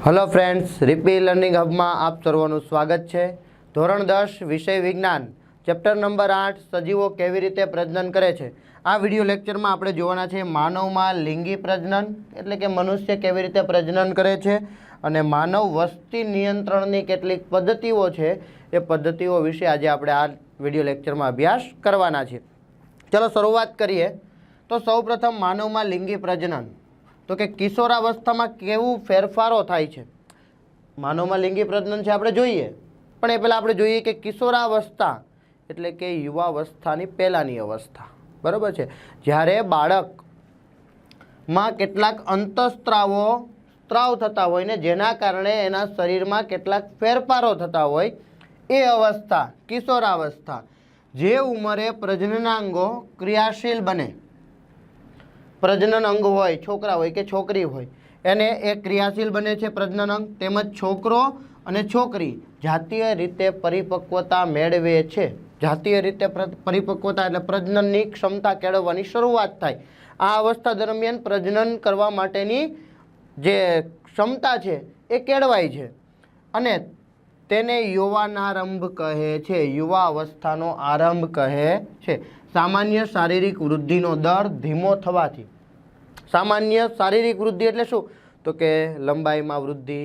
Hello friends, Ripi learning hub में आप सर्वનું स्वागत है। ધોરણ 10 विषय विज्ञान चैप्टर नंबर 8 सजीवों केवी रीते प्रजनन करे छे। आ विडियो लेक्चर में आपणे जोवाना छे मानव में लिंगी प्रजनन एटले के मनुष्य केवी रीते प्रजनन करे छे अने मानव वस्ती नियंत्रणनी केटलीक पद्धतिओ छे ए पद्धतिओ विषे आज आपणे आ विडियो लेक्चर में अभ्यास करवाना छे। चलो शुरुआत करिए। तो सौप्रथम मानव में लिंगी प्रजनन तो कि किशोरावस्था में केवू फेरफारो थाय छे। मानव में लिंगी प्रजनन छे आपणे जोईए, पण ए पहेला आपणे जोईए कि किशोरावस्था एटले के युवावस्थानी पहेलानी अवस्था, बराबर छे। ज्यारे बाळक में केटलाक अंतःस्त्रावो स्त्राव थता होय ने जेना कारणे एना शरीरमां केटलाक फेरफारो थता होय ए अवस्था किशोरावस्था। जे उमरे प्रजननांगो क्रियाशील बने, प्रजनन अंग होय छोकरा होय के छोकरी होय एने एक क्रियाशील बने छे प्रजनन अंग, तेमज छोकरो अने छोकरी जातीय रीते परिपक्वता मेळवे छे। जातीय रीते परिपक्वता एटले प्रजनननी क्षमता केळवવાની શરૂઆત थाय। आ अवस्था दरमियान प्रजनन करवा माटेनी जे क्षमता छे ए केळवाय छे अने तेने यौवनारंभ कहे छे। युवा अवस्थानो आरंभ कहे छे। सामान्य शारीरिक वृद्धिनो दर धीमो थवाथी, सामान्य शारीरिक वृद्धि एटले शुं तो के लंबाई में वृद्धि,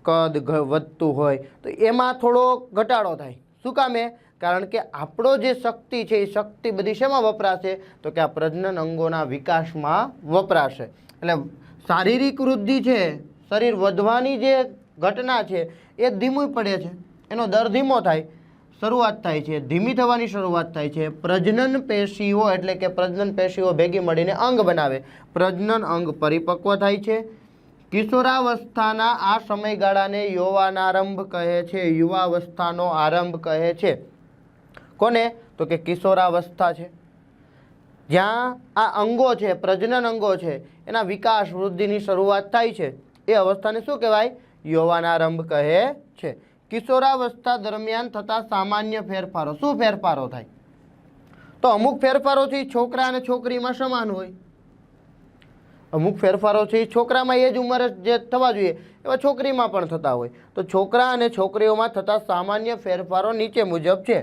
कद वधतुं होय तो एमां थोड़ो घटाडो थाय। शुं कामे? कारण के आपणो जे शक्ति छे ए शक्ति बधी शेमां वपराशे तो कि आ प्रजनन अंगोना विकासमां वपराशे। एटले शारीरिक वृद्धि छे, शरीर वधवानी जे घटना छे ए धीमी पड़े छे, एनो दर धीमो थाय, शुरुआत थाय छे, धीमी थवानी शुरुआत थाय छे। प्रजनन पेशीओ एटले के प्रजनन पेशीओ भेगी मळीने अंग बनावे, प्रजनन अंग परिपक्व थाय छे। किशोरावस्थाना आ समयगाळाने यौवनारंभ कहे छे, युवावस्थानो आरंभ कहे छे। कोने? तो के किशोरावस्था छे, ज्यां आ अंगो छे प्रजनन अंगो छे एना विकास वृद्धिनी शुरुआत थाय छे ए अवस्थाने शुं कहेवाय? यौवनारंभ कहे छे। किशोरावस्था दरमियान थता सामान्य फेरफारो, शुं फेरफारो थाय? तो अमुक फेरफारो छे छोकरा अने छोकरीमां समान होय, अमुक फेरफारो छे छोकरामां ए ज उंमरे जे थवा जोईए एवा छोकरीमां पण थता होय। तो छोकरा अने छोकरीओमां थता सामान्य फेरफारो नीचे मुजब छे।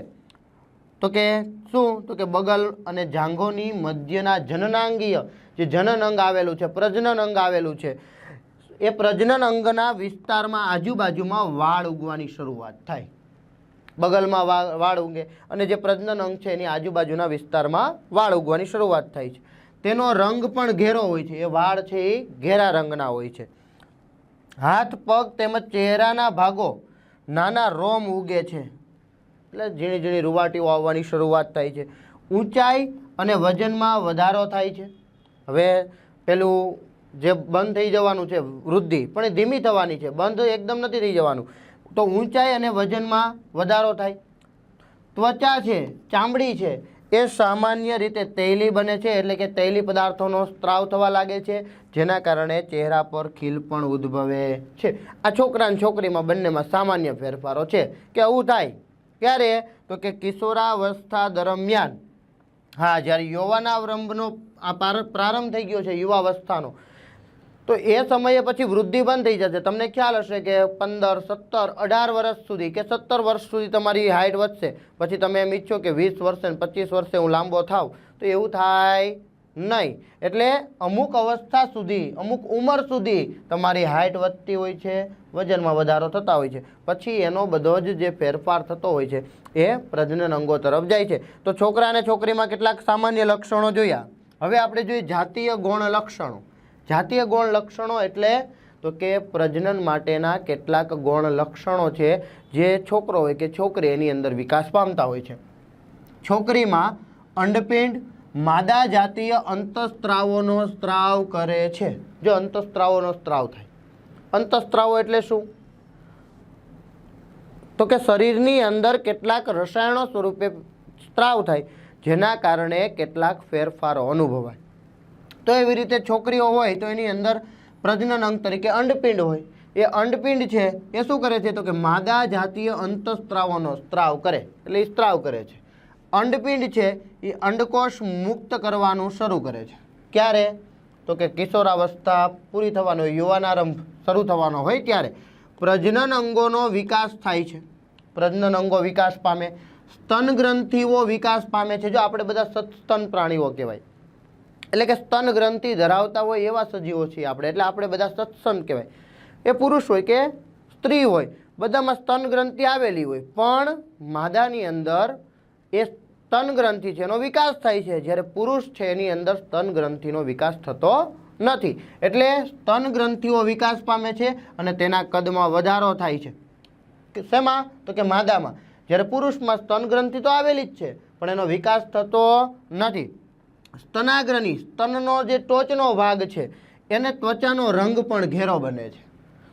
तो के शुं? तो के बगल अने जांघोनी मध्यना जननांगीय जे जनन अंग आवेलुं छे, प्रजनन अंग आवेलुं छे ए प्रजनन अंगना विस्तारमां आजुबाजुमां वाळ उगवानी शरूआत थाय। बगलमां वाळ उगे अने जे प्रजनन अंग छे एनी आजुबाजुना विस्तारमां वाळ उगवानी शरूआत थाय छे। तेनो रंग पण घेरो होय छे, ए वाळ छे ए घेरा रंगना होय छे। हाथ पग तेमज चेहराना भागो नाना रोम उगे छे, એટલે ઝીણી ઝીણી રૂવાટીઓ આવવાની શરૂઆત થાય છે। ઊંચાઈ અને વજનમાં વધારો થાય છે। હવે પેલું જે બંધ થઈ જવાનું છે વૃદ્ધિ પણ એ ધીમી થવાની છે, બંધ એકદમ નથી થઈ જવાનું। તો ઊંચાઈ અને વજનમાં વધારો થાય। ત્વચા છે, ચામડી છે એ સામાન્ય રીતે તૈલી બને છે, એટલે કે તૈલી પદાર્થોનો સ્ત્રાવ થવા લાગે છે જેના કારણે ચહેરા પર ખીલ પણ ઉદ્ભવે છે। આ છોકરા અને છોકરીમાં બંનેમાં સામાન્ય ફેરફારો છે કે આવું થાય क्यारे? तो कि किशोरावस्था दरमियान, हाँ, ज्यारे यौवनारंभनो प्रारंभ थई गयो छे युवावस्थानो तो ए समये पछी वृद्धि बंध थई जशे। तमने ख्याल हशे के 15, 17, 18 वर्ष सुधी के 17 वर्ष सुधी तमारी हाइट वधशे, पछी तमे एम इच्छो के 20 वर्षे 25 वर्षे हूँ लांबो थाव तो एवुं थाय नहीं। एटले अमुक अवस्था सुधी, अमुक उमर सुधी तमारी हाइट वधती होय छे, वजनमा वधारो थता होय छे, पछी एनो बधो ज जे फेरफार थतो होय छे ए प्रजनन अंगो तरफ जाय छे। तो छोकरा अने छोकरीमां केटलाक सामान्य लक्षणो जोया। हवे आपणे जोईए जातीय गुण लक्षणो। जातीय गुण लक्षणो एटले तो के प्रजनन माटेना केटलाक गुण लक्षणो छे जे छोकरो होय के छोकरी एनी अंदर विकास पामता होय छे। छोकरीमां अंडपिंड मादा जातीय अंतःस्त्रावोनो स्त्राव करे छे। जो अंतःस्त्रावोनो स्त्राव थाय, अंतःस्त्राव एटले शुं? तो के शरीरनी अंदर केटलाक रसायणो स्वरूपे स्त्राव थाय जेना कारणे केटलाक फेरफारो अनुभवाय। तो एवी रीते छोकरीओ होय तो एनी अंदर प्रजनन अंग तरीके अंडपिंड होय। ए अंडपिंड छे ए शुं करे छे? तो के मादा जातीय अंतःस्त्रावोनो स्त्राव करे, एटले स्त्राव करे छे। अंडपिंड छे ए अंडकोष मुक्त करवानुं शरू करे छे। क्यारे? તો કે કિશોરાવસ્થા પૂરી થવાનો હોય, યુવાનારંભ શરૂ થવાનો હોય ત્યારે પ્રજનન અંગોનો વિકાસ થાય છે. પ્રજનન અંગો વિકાસ પામે, સ્તન ગ્રંથિઓ વિકાસ પામે છે. જો આપણે બધા સસ્તન પ્રાણીઓ કહેવાય, એટલે કે સ્તન ગ્રંથિ ધરાવતા હોય એવા સજીવો છીએ આપણે, એટલે આપણે બધા સત્સન કહેવાય. એ પુરુષ હોય કે સ્ત્રી હોય, બધામાં સ્તન ગ્રંથિ આવેલી હોય, પણ માદાની અંદર એ સ્તન ગ્રંથિ છે એનો વિકાસ થાય છે, જ્યારે પુરુષ છે એની અંદર સ્તન ગ્રંથિનો વિકાસ થતો નથી. એટલે સ્તન ગ્રંથિઓ વિકાસ પામે છે અને તેના કદમાં વધારો થાય છે. શેમાં? તો કે માદામાં. જ્યારે પુરુષમાં સ્તન ગ્રંથિ તો આવેલી જ છે પણ એનો વિકાસ થતો નથી. સ્તનાગ્રની, સ્તનનો જે ટોચનો ભાગ છે એને ત્વચાનો રંગ પણ ઘેરો બને છે.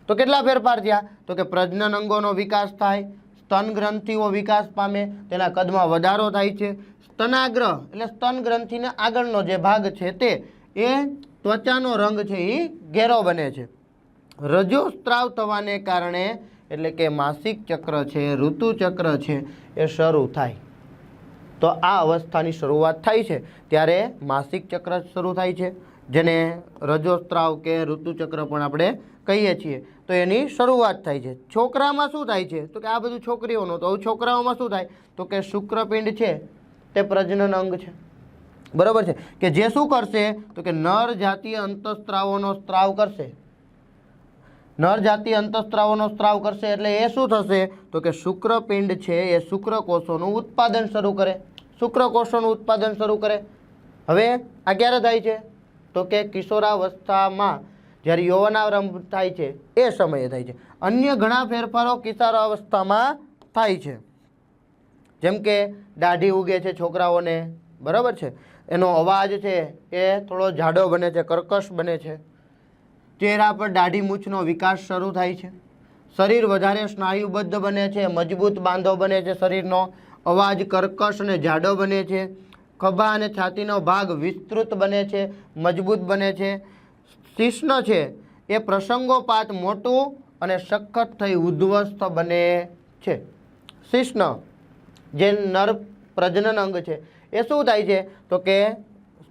તો કેટલા ફેરફાર થયા? તો કે પ્રજનન અંગોનો વિકાસ થાય, સ્તન ગ્રંથિઓ વિકાસ પામે, તેના કદમાં વધારો થાય છે. સ્તનાગ્ર એટલે સ્તન ગ્રંથિના આગળનો જે ભાગ છે તે એ ત્વચાનો રંગ છે એ ઘેરો બને છે. રજોસ્ત્રાવ થવાને કારણે એટલે કે માસિક ચક્ર છે, ઋતુચક્ર છે એ શરૂ થાય. તો આ અવસ્થાની શરૂઆત થાય છે ત્યારે માસિક ચક્ર શરૂ થાય છે, જેને રજોસ્ત્રાવ કે ઋતુચક્ર પણ આપણે કહીએ છીએ. તો એની શરૂઆત થાય છે. છોકરામાં શું થાય છે? તો કે આ બધું છોકરીઓનું. તો છોકરાઓમાં શું થાય? તો કે શુક્રપિંડ છે તે પ્રજનન અંગ છે, બરાબર છે, કે જે શું કરશે? તો કે નર જાતીય અંતઃસ્ત્રાવોનો સ્ત્રાવ કરશે. નર જાતીય અંતઃસ્ત્રાવોનો સ્ત્રાવ કરશે એટલે એ શું થશે? તો કે શુક્રપિંડ છે એ શુક્રકોષોનું ઉત્પાદન શરૂ કરે. શુક્રકોષોનું ઉત્પાદન શરૂ કરે. હવે આ ક્યારે થાય છે? તો કે કિશોરાવસ્થામાં, જ્યારે યૌવનારંભ થાય છે એ સમયે થાય છે. અન્ય ઘણા ફેરફારો કિશોરાવસ્થામાં થાય છે, જેમ કે દાઢી ઉગે છે છોકરાઓને, બરાબર છે, એનો અવાજ છે એ થોડો જાડો બને છે, કર્કશ બને છે. ચહેરા પર દાઢી મૂછનો વિકાસ શરૂ થાય છે. શરીર વધારે સ્નાયુબદ્ધ બને છે, મજબૂત બાંધો બને છે શરીરનો. અવાજ કર્કશ અને જાડો બને છે. ખભા અને છાતીનો ભાગ વિસ્તૃત બને છે, મજબૂત બને છે. શિશ્ન છે એ પ્રસંગોપાત મોટું અને સખત થઈ ઉદ્ધ્વસ્થ બને છે. શિશ્ન જે નર પ્રજનન અંગ છે એ શું થાય છે? તો કે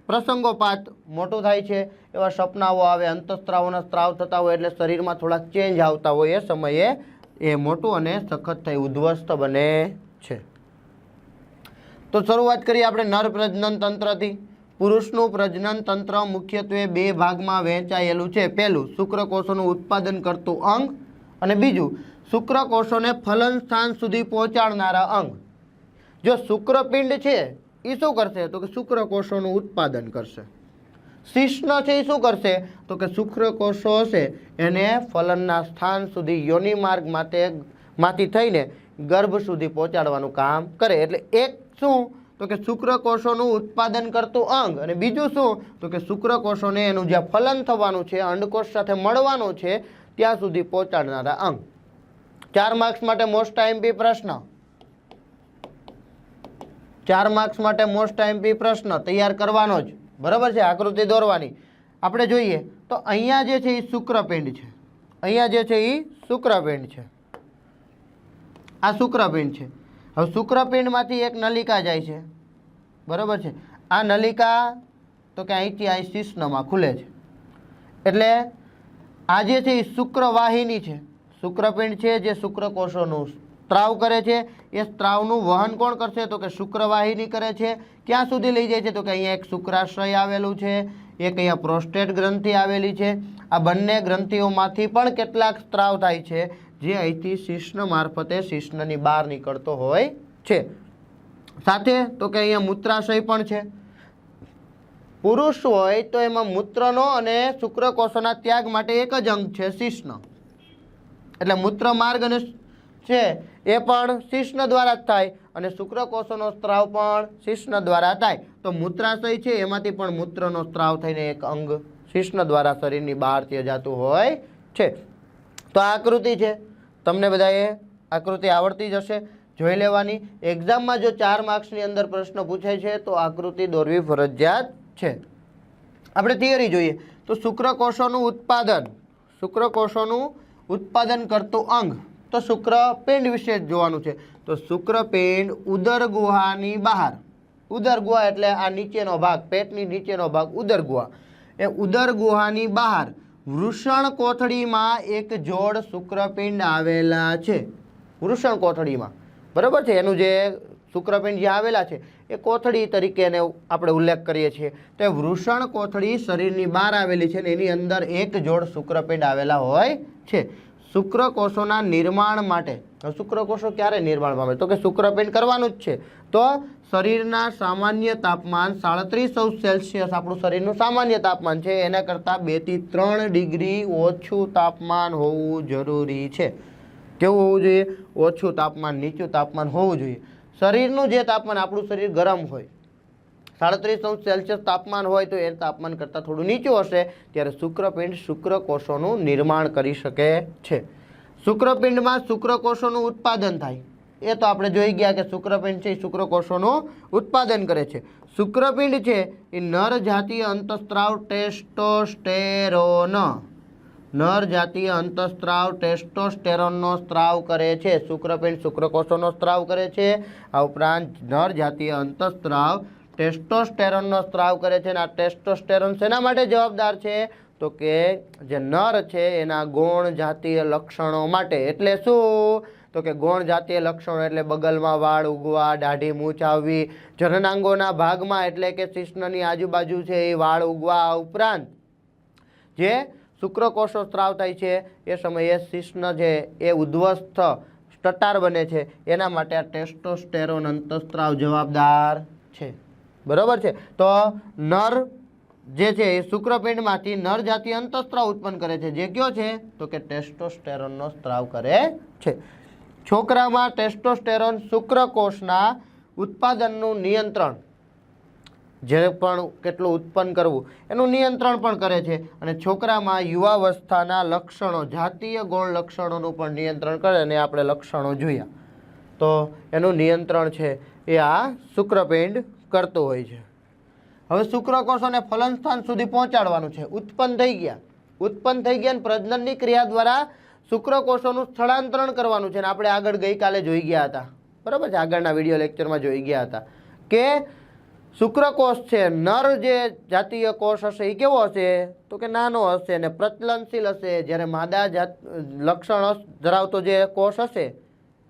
પ્રસંગોપાત મોટું થાય છે, એવા સપનાઓ આવે, અંતઃસ્ત્રાવોના સ્ત્રાવ થતા હોય એટલે શરીરમાં થોડાક ચેન્જ આવતા હોય, એ સમયે એ મોટું અને સખત થઈ ઉદ્ધ્વસ્ત બને છે. તો શરૂઆત કરીએ આપણે નર પ્રજનન તંત્રથી. પુરુષનું પ્રજનન તંત્ર મુખ્યત્વે બે ભાગમાં વહેંચાયેલું છે. પહેલું શુક્રકોષોનું ઉત્પાદન કરતું અંગ અને બીજું શુક્રકોષોને ફલન સ્થાન સુધી પહોંચાડનારા અંગ. જો શુક્રપિંડ છે એ શું કરશે? તો કે શુક્રકોષોનું ઉત્પાદન કરશે. શિશ્ન છે એ શું કરશે? તો કે શુક્રકોષો હશે એને ફલનના સ્થાન સુધી યોનિ માર્ગ માંથી થઈને ગર્ભ સુધી પહોંચાડવાનું કામ કરે. એટલે એક શું? તો કે શુક્રકોષોનું ઉત્પાદન કરતું અંગ અને બીજું શું? તો કે શુક્રકોષોને એનું જ્યાં ફલન થવાનું છે, અંડકોષ સાથે મળવાનું છે ત્યાં સુધી પહોંચાડનારા અંગ. 4 માર્ક્સ માટે મોસ્ટ આઈએમપી પ્રશ્ન. 4 માર્ક્સ માટે મોસ્ટ આઈએમપી પ્રશ્ન તૈયાર કરવાનો જ, બરાબર છે. આકૃતિ દોરવાની. આપણે જોઈએ તો અહીંયા જે છે એ શુક્રપિંડ છે, અહીંયા જે છે એ શુક્રપિંડ છે, આ શુક્રપિંડ છે. હવે શુક્રપિંડમાંથી એક નલિકા જાય છે, બરાબર છે. આ નલિકા તો કે અહીંથી અહીં શિશ્નમાં ખુલે છે. એટલે આ જે છે એ શુક્રવાહિની છે. શુક્રપિંડ છે જે શુક્રકોષોનું સ્ત્રાવ કરે છે. એ સ્ત્રાવનું વહન કોણ કરશે? તો કે શુક્રવાહિની કરે છે. ક્યાં સુધી લઈ જાય છે? તો કે અહીંયા એક શુક્રાશય આવેલું છે, એક અહીંયા પ્રોસ્ટેટ ગ્રંથિ આવેલી છે. આ બંને ગ્રંથિઓમાંથી પણ કેટલાક સ્ત્રાવ થાય છે જે અહીંથી શિશ્ન મારફતે શિશ્નની બહાર નીકળતો હોય છે. સાથે તો કે અહીંયા મૂત્રાશય પણ છે. પુરુષ હોય તો એમાં મૂત્રનો અને શુક્રકોષોના ત્યાગ માટે એક જ અંગ છે શિશ્ન. એટલે મૂત્ર માર્ગ અને છે એ પણ શિશ્ન દ્વારા જ થાય અને શુક્રકોષોનો સ્ત્રાવ પણ શિશ્ન દ્વારા થાય. તો મૂત્રાશય છે એમાંથી પણ મૂત્રનો સ્ત્રાવ થઈને એક અંગ શિશ્ન દ્વારા શરીરની બહાર જતું હોય છે. તો આ આકૃતિ છે, તમને બધાએ આકૃતિ આવડતી જ હશે, જોઈ લેવાની. એક્ઝામમાં જો 4 માર્ક્સની અંદર પ્રશ્ન પૂછાય છે તો આકૃતિ દોરવી ફરજિયાત છે. આપણે થિયરી જોઈએ તો શુક્રકોષોનું ઉત્પાદન કરતું અંગ, તો શુક્રપિંડ વિશે જોવાનું છે. તો શુક્રપિંડ ઉદર ગુહાની બહાર, ઉદર ગુહા એટલે આ નીચેનો ભાગ, પેટની નીચેનો ભાગ ઉદર ગુહા, એ ઉદર ગુહાની બહાર વૃષણ કોથળીમાં એક જોડ શુક્રપિંડ આવેલા છે. વૃષણ કોથળીમાં, બરાબર છે, એનું જે શુક્રપિંડ જે આવેલા છે એ કોથળી તરીકે એને આપણે ઉલ્લેખ કરીએ છીએ. તો એ વૃષણ કોથળી શરીરની બહાર આવેલી છે ને એની અંદર એક જોડ શુક્રપિંડ આવેલા હોય છે. શુક્રકોષોના નિર્માણ માટે, શુક્રકોષો ક્યારે નિર્માણ પામે? તો કે શુક્રપિંડ કરવાનું જ છે. તો શરીરના સામાન્ય તાપમાન 37°C આપણું શરીરનું સામાન્ય તાપમાન છે, એના કરતાં 2 થી 3 ડિગ્રી ઓછું તાપમાન હોવું જરૂરી છે. કેવું હોવું જોઈએ? ઓછું તાપમાન, નીચું તાપમાન હોવું જોઈએ. શરીરનું જે તાપમાન, આપણું શરીર ગરમ હોય, 37°C તાપમાન હોય તો એ તાપમાન કરતાં થોડું નીચું હશે, ત્યારે શુક્રપિંડ શુક્રકોષોનું નિર્માણ કરી શકે છે. શુક્રપિંડમાં શુક્રકોષોનું ઉત્પાદન થાય, એ તો આપણે જોઈ ગયા કે શુક્રપિંડ છે એ શુક્રકોષોનું ઉત્પાદન કરે છે. શુક્રપિંડ છે એ નર જાતીય અંતઃસ્ત્રાવ ટેસ્ટોસ્ટેરોન, નર જાતીય અંતઃસ્ત્રાવ ટેસ્ટોસ્ટેરોનનો સ્ત્રાવ કરે છે. શુક્રપિંડ શુક્રકોષોનો સ્ત્રાવ કરે છે. આ ઉપરાંત નર જાતીય અંતઃસ્ત્રાવ ટેસ્ટોસ્ટેરોનનો સ્ત્રાવ કરે છે. અને આ ટેસ્ટોસ્ટેરોન શેના માટે જવાબદાર છે? તો કે જે નર છે એના ગૌણ જાતીય લક્ષણો માટે. એટલે શું? તો કે ગૌણ જાતીય લક્ષણો એટલે બગલમાં વાળ ઉગવા, દાઢી મૂછ આવવી, જનનાંગોના ભાગમાં એટલે કે શિશ્નની આજુબાજુ છે એ વાળ ઉગવા. આ ઉપરાંત જે શુક્રકોષો સ્ત્રાવ થાય છે એ સમયે શિશ્ન છે એ ઉદ્ધવસ્થ સ્ટટાર બને છે, એના માટે આ ટેસ્ટોસ્ટેરોન અંતઃસ્ત્રાવ જવાબદાર છે. બરાબર છે. તો નર જે છે એ શુક્રપિંડમાંથી નર જાતીય અંતઃસ્ત્રાવ ઉત્પન્ન કરે છે, જે કયો છે? તો કે ટેસ્ટોસ્ટેરોનનો સ્ત્રાવ કરે છે. છોકરામાં ટેસ્ટોસ્ટેરોન શુક્રકોષના ઉત્પાદનનું નિયંત્રણ, જે પણ કેટલું ઉત્પન્ન કરવું એનું નિયંત્રણ પણ કરે છે. અને છોકરામાં યુવાવસ્થાના લક્ષણો, જાતીય ગૌણ લક્ષણોનું પણ નિયંત્રણ કરે. અને આપણે લક્ષણો જોયા તો એનું નિયંત્રણ છે એ આ શુક્રપિંડ કરતું હોય છે. હવે શુક્રકોષોને ફલનસ્થાન સુધી પહોંચાડવાનું છે. ઉત્પન્ન થઈ ગયા અને પ્રજનનની ક્રિયા દ્વારા શુક્રકોષોનું સ્થળાંતરણ કરવાનું છે. અને આપણે આગળ ગઈકાલે જોઈ ગયા હતા, બરાબર છે, આગળના વિડીયો લેક્ચરમાં જોઈ ગયા હતા કે શુક્રકોષ છે, નર જે જાતીય કોષ હશે એ કેવો હશે? તો કે નાનો હશે અને પ્રચલનશીલ હશે. જ્યારે માદા લક્ષણ ધરાવતો જે કોષ હશે,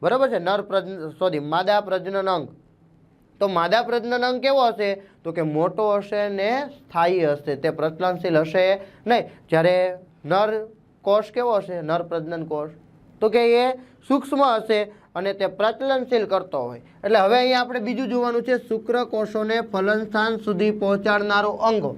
બરાબર છે, માદા પ્રજનન અંગ, તો માદા પ્રજનન અંગ કેવો હશે? તો કે મોટો હશે ને સ્થાયી હશે, તે પ્રચલનશીલ હશે નહીં. જ્યારે નર કોષ કેવો હશે? નર પ્રજનન કોષ, તો કે એ સૂક્ષ્મ હશે અને તે પ્રચલનશીલ કરતો હોય. એટલે હવે અહીંયા આપણે બીજું જોવાનું છે, શુક્રકોષોને ફલનસ્થાન સુધી પહોંચાડનારો અંગો.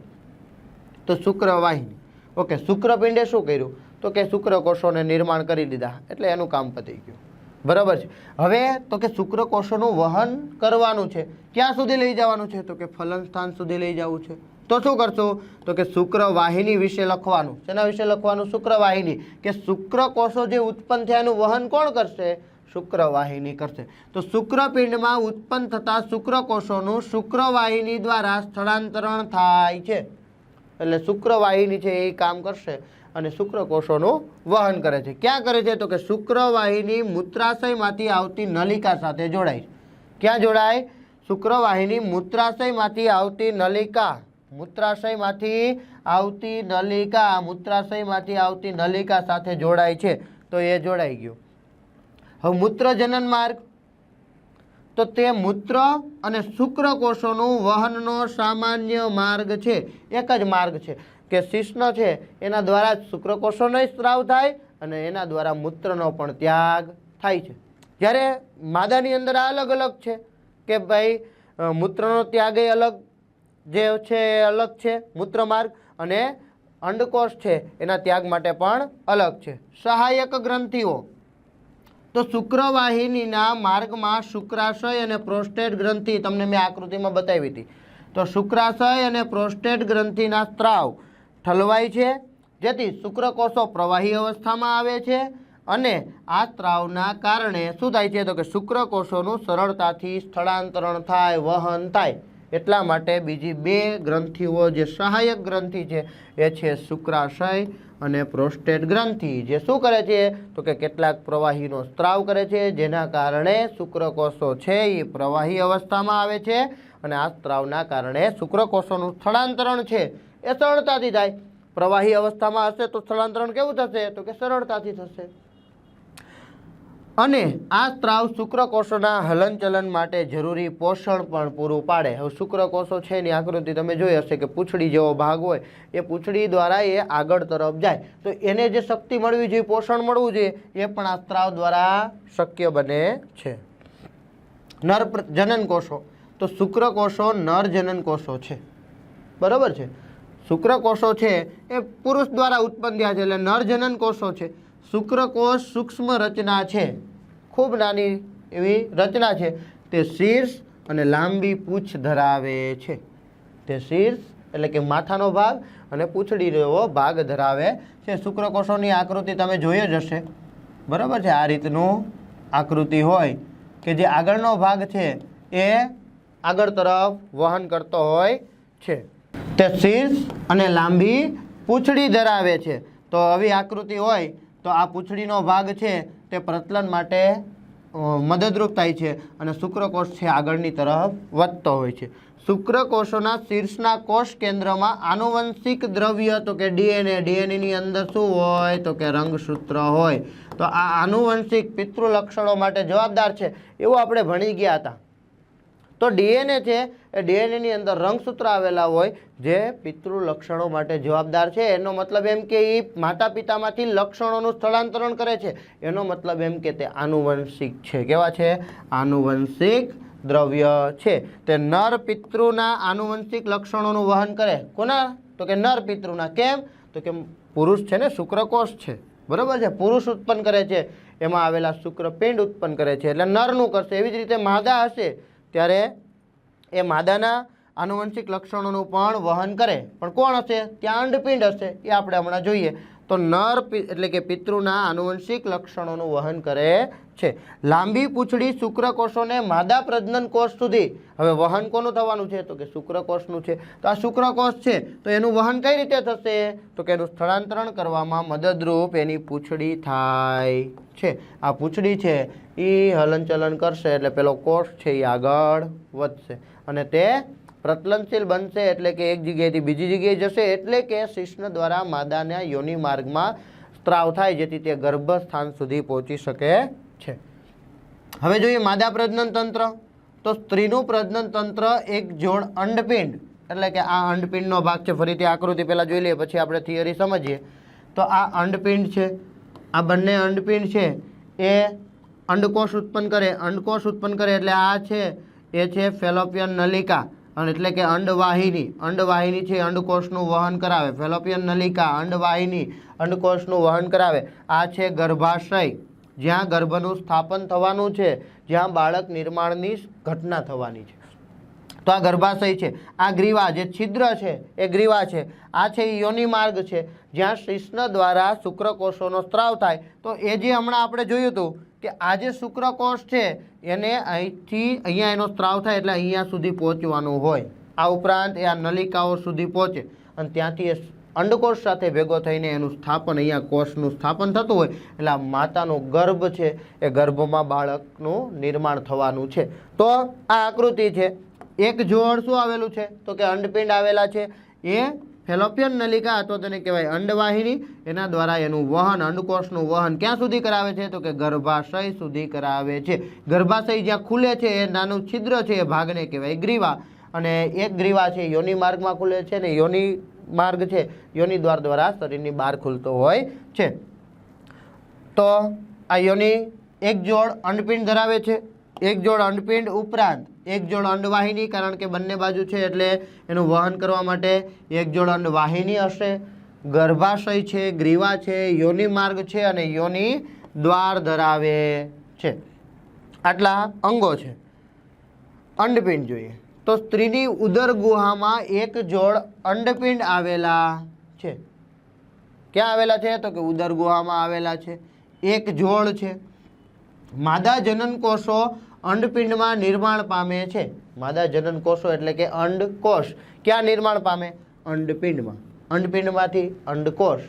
તો શુક્રવાહિની. ઓકે, શુક્રપિંડે શું કર્યું? તો કે શુક્રકોષોને નિર્માણ કરી દીધા, એટલે એનું કામ પતી ગયું. બરાબર છે. હવે તો કે શુક્રકોષોનું વહન કરવાનું છે. ક્યાં સુધી લઈ જવાનું છે? તો કે ફલનસ્થાન સુધી લઈ જવું છે. તો શું કરશું? તો કે શુક્રવાહિની વિશે લખવાનું. શેના વિશે લખવાનું? શુક્રવાહિની. કે શુક્રકોષો જે ઉત્પન્ન થયા એનું વહન કોણ કરશે? શુક્રવાહિની કરશે. તો શુક્રપિંડમાં ઉત્પન્ન થતા શુક્રકોષોનું શુક્રવાહિની દ્વારા સ્થળાંતરણ થાય છે. એટલે શુક્રવાહિની છે એ કામ કરશે અને શુક્રકોષોનું વહન કરે છે. ક્યાં કરે છે? તો કે શુક્રવાહિની મૂત્રાશયમાંથી આવતી નલિકા સાથે જોડાય. ક્યાં જોડાય? શુક્રવાહિની મૂત્રાશયમાંથી આવતી નલિકા, મૂત્રાશયમાંથી આવતી નલિકા સાથે જોડાય છે. તો એ જોડાઈ ગયું. હવે મૂત્રજનન માર્ગ, તો તે મૂત્ર અને શુક્રકોષોનું વહનનો સામાન્ય માર્ગ છે. એક જ માર્ગ છે કે શિશ્ન છે એના દ્વારા જ શુક્રકોષોનો સ્ત્રાવ થાય અને એના દ્વારા મૂત્રનો પણ ત્યાગ થાય છે. જ્યારે માદાની અંદર આ અલગ અલગ છે કે ભાઈ મૂત્રનો ત્યાગ એ અલગ જે છે એ અલગ છે મૂત્ર માર્ગ, અને અંડકોષ છે એના ત્યાગ માટે પણ અલગ છે. સહાયક ગ્રંથિઓ, તો શુક્રવાહિનીના માર્ગમાં શુક્રાશય અને પ્રોસ્ટેટ ગ્રંથિ તમને મેં આકૃતિમાં બતાવી હતી. તો શુક્રાશય અને પ્રોસ્ટેટ ગ્રંથિના સ્ત્રાવ ઠલવાય છે, જેથી શુક્રકોષો પ્રવાહી અવસ્થામાં આવે છે. અને આ સ્ત્રાવના કારણે શું થાય છે? તો કે શુક્રકોષોનું સરળતાથી સ્થળાંતરણ થાય, વહન થાય. એટલા માટે બીજી બે ગ્રંથિઓ જે સહાયક ગ્રંથિ છે એ છે શુક્રાશય અને પ્રોસ્ટેટ ગ્રંથિ, જે શું કરે છે? તો કે કેટલાક પ્રવાહીનો સ્ત્રાવ કરે છે, જેના કારણે શુક્રકોષો છે એ પ્રવાહી અવસ્થામાં આવે છે. અને આ સ્ત્રાવના કારણે શુક્રકોષોનું સ્થળાંતરણ છે એ સરળતાથી થાય. પ્રવાહી અવસ્થામાં હશે તો સ્થળાંતરણ કેવું થશે? તો કે સરળતાથી થશે. અને આ સ્ત્રાવ શુક્રકોષોના હલનચલન માટે જરૂરી પોષણ પણ પૂરું પાડે. હવે શુક્રકોષો છે એની આકૃતિ તમે જોઈ હશે કે પૂંછડી જેવો ભાગ હોય, એ પૂંછડી દ્વારા એ આગળ તરફ જાય તો એને જે શક્તિ મળવી જોઈએ, પોષણ મળવું જોઈએ, એ પણ આ સ્ત્રાવ દ્વારા શક્ય બને છે. નર જનન કોષો, તો શુક્રકોષો નર જનન કોષો છે, બરાબર છે. શુક્રકોષો છે એ પુરુષ દ્વારા ઉત્પન્ન થયા છે એટલે નર જનન કોષો છે. શુક્રકોષ સૂક્ષ્મ રચના છે, ખૂબ નાની એવી રચના છે. તે શીર્ષ અને લાંબી પૂંછ ધરાવે છે. તે શીર્ષ એટલે કે માથાનો ભાગ અને પૂંછડી જેવો ભાગ ધરાવે છે. શુક્રકોષોની આકૃતિ તમે જોઈ જ હશે, બરાબર છે. આ રીતનું આકૃતિ હોય કે જે આગળનો ભાગ છે એ આગળ તરફ વહન કરતો હોય છે. તે શીર્ષ અને લાંબી પૂંછડી ધરાવે છે. તો આવી આકૃતિ હોય તો આ પૂંછડીનો ભાગ છે તે પ્રતલન માટે મદદરૂપ થાય છે અને શુક્રકોષ છે આગળની તરફ વધતો હોય છે. શુક્રકોષોના શીર્ષના કોષ કેન્દ્રમાં આનુવંશિક દ્રવ્ય તો કે ડીએનએની અંદર શું હોય? તો કે રંગસૂત્ર હોય. તો આ આનુવંશિક પિતૃ લક્ષણો માટે જવાબદાર છે એવું આપણે ભણી ગયા હતા. તો ડીએનએ છે એ ડીએનએની અંદર રંગસૂત્ર આવેલા હોય જે પિતૃ લક્ષણો માટે જવાબદાર છે. એનો મતલબ એમ કે એ માતા પિતામાંથી લક્ષણોનું સ્થળાંતરણ કરે છે. એનો મતલબ એમ કે તે આનુવંશિક છે. કેવા છે? આનુવંશિક દ્રવ્ય છે. તે નર પિતૃના આનુવંશિક લક્ષણોનું વહન કરે. કોના? તો કે નર પિતૃના. કેમ? તો કે પુરુષ છે ને શુક્રકોષ છે, બરાબર છે. પુરુષ ઉત્પન્ન કરે છે, એમાં આવેલા શુક્રપિંડ ઉત્પન્ન કરે છે એટલે નરનું કરશે. એવી જ રીતે માદા હશે ત્યારે એ માદાના આનુવંશિક લક્ષણોનું પણ વહન કરે. પણ કોણ હશે? ત્યાં અંડપિંડ હશે, એ આપણે હમણાં જોઈએ. તો નર એટલે કે પિતૃના આનુવંશિક લક્ષણોનું વહન કરે છે. લાંબી પૂંછડી શુક્રકોષોને માદા પ્રજનન કોષ સુધી, હવે વહન કોનું થવાનું છે? તો કે શુક્રકોષનું છે. તો આ શુક્રકોષ છે તો એનું વહન કઈ રીતે થશે? તો કે એનું સ્થળાંતરણ કરવામાં મદદરૂપ એની પૂંછડી થાય છે. આ પૂંછડી છે એ હલનચલન કરશે એટલે પેલો કોષ છે એ આગળ વધશે અને તે પ્રતલનશીલ બનશે એટલે કે એક જગ્યાએથી બીજી જગ્યાએ જશે એટલે કે શિશ્ન દ્વારા માદાના યોનિ માર્ગમાં સ્ત્રાવ થાય જેથી તે ગર્ભસ્થાન સુધી પહોંચી શકે છે. હવે જોઈએ માદા પ્રજનન તંત્ર. તો સ્ત્રીનું પ્રજનન તંત્ર એક જોડ અંડપિંડ એટલે કે આ અંડપિંડનો ભાગ છે. ફરીથી આકૃતિ પહેલાં જોઈ લઈએ પછી આપણે થિયરી સમજીએ. તો આ અંડપિંડ છે, આ બંને અંડપિંડ છે એ અંડકોષ ઉત્પન્ન કરે. અંડકોષ ઉત્પન્ન કરે એટલે આ છે એ છે ફેલોપિયન નલિકા અને એટલે કે અંડવાહિની. અંડવાહિની છે અંડકોષનું વહન કરાવે. ફેલોપિયન નલિકા, અંડવાહિની અંડકોષનું વહન કરાવે. આ છે ગર્ભાશય, જ્યાં ગર્ભનું સ્થાપન થવાનું છે, જ્યાં બાળક નિર્માણની ઘટના થવાની છે. તો આ ગર્ભાશય છે. આ ગ્રીવા જે છિદ્ર છે એ ગ્રીવા છે. આ છે યોનિ માર્ગ છે જ્યાં શિશ્ન દ્વારા શુક્રકોષોનો સ્ત્રાવ થાય. તો એ જે હમણાં આપણે જોયું હતું કે આ જે શુક્રકોષ છે એને અહીંથી અહીંયા એનો સ્ત્રાવ થાય એટલે અહીંયા સુધી પહોંચવાનું હોય. આ ઉપરાંત એ આ નલિકાઓ સુધી પહોંચે અને ત્યાંથી એ અંડકોષ સાથે ભેગો થઈને એનું સ્થાપન, અહીંયા કોષનું સ્થાપન થતું હોય એટલે આ માતાનો ગર્ભ છે એ ગર્ભમાં બાળકનું નિર્માણ થવાનું છે. તો આ આકૃતિ છે. એક જોડ શું આવેલું છે? તો કે અંડપિંડ આવેલા છે. એ ફેલોપિયન નલિકા અથવા તેને કહેવાય અંડવાહિની, એના દ્વારા એનું વહન, અંડકોષનું વહન ક્યાં સુધી કરાવે છે? તો કે ગર્ભાશય સુધી કરાવે છે. ગર્ભાશય જ્યાં ખુલે છે એ નાનું છિદ્ર છે એ ભાગને કહેવાય ગ્રીવા અને એક ગ્રીવા છે યોનિ માર્ગમાં ખુલે છે ને યોનિ માર્ગ છે યોનિ દ્વાર દ્વારા શરીરની બહાર ખુલતો હોય છે. તો આ યોનિ એક જોડ અંડપિંડ ધરાવે છે. એક જોડ અંડપિંડ ઉપરાંત એક જોડ અંડવાહિની, કારણ કે બંને બાજુ છે એટલે એનું વહન કરવા માટે એક જોડ અંડવાહિની હશે. ગર્ભાશય છે, ગ્રીવા છે, યોનિ માર્ગ છે અને યોનિ દ્વાર ધરાવે છે. આટલા અંગો છે. અંડપિંડ જોઈએ તો સ્ત્રીની ઉદર ગુહામાં એક જોડ અંડપિંડ આવેલા છે. ક્યાં આવેલા છે? તો કે ઉદર ગુહામાં આવેલા છે. એક જોડ છે. માદા જનન કોષો અંડપિંડમાં નિર્માણ પામે છે. માદા જનન કોષો એટલે કે અંડકોષ ક્યાં નિર્માણ પામે? અંડપિંડમાં. અંડપિંડમાંથી અંડકોષ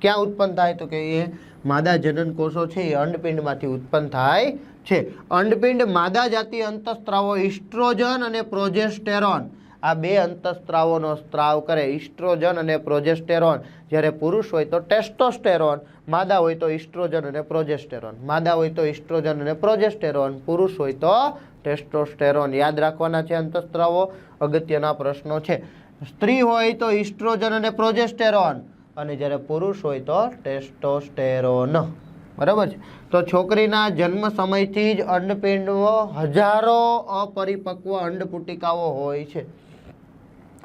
ક્યાં ઉત્પન્ન થાય? તો કે એ માદા જનન કોષો છે એ અંડપિંડમાંથી ઉત્પન્ન થાય છે. અંડપિંડ માદા જાતિ અંતઃસ્ત્રાવો ઇસ્ટ્રોજન અને પ્રોજેસ્ટેરોન આ બે અંતઃસ્ત્રાવોનો સ્ત્રાવ કરે, ઇસ્ટ્રોજન અને પ્રોજેસ્ટેરોન. જ્યારે પુરુષ હોય તો ટેસ્ટોસ્ટેરોન, માદા હોય તો ઇસ્ટ્રોજન અને પ્રોજેસ્ટેરોન. માદા હોય તો ઇસ્ટ્રોજન અને પ્રોજેસ્ટેરોન, પુરુષ હોય તો ટેસ્ટોસ્ટેરોન. યાદ રાખવાના છે અંતઃસ્ત્રાવો, અગત્યના પ્રશ્નો છે. સ્ત્રી હોય તો ઇસ્ટ્રોજન અને પ્રોજેસ્ટેરોન, અને જ્યારે પુરુષ હોય તો ટેસ્ટોસ્ટેરોન. બરાબર છે. તો છોકરીના જન્મ સમયથી જ અંડપિંડમાં હજારો અપરિપક્વ અંડપુટિકાઓ હોય છે.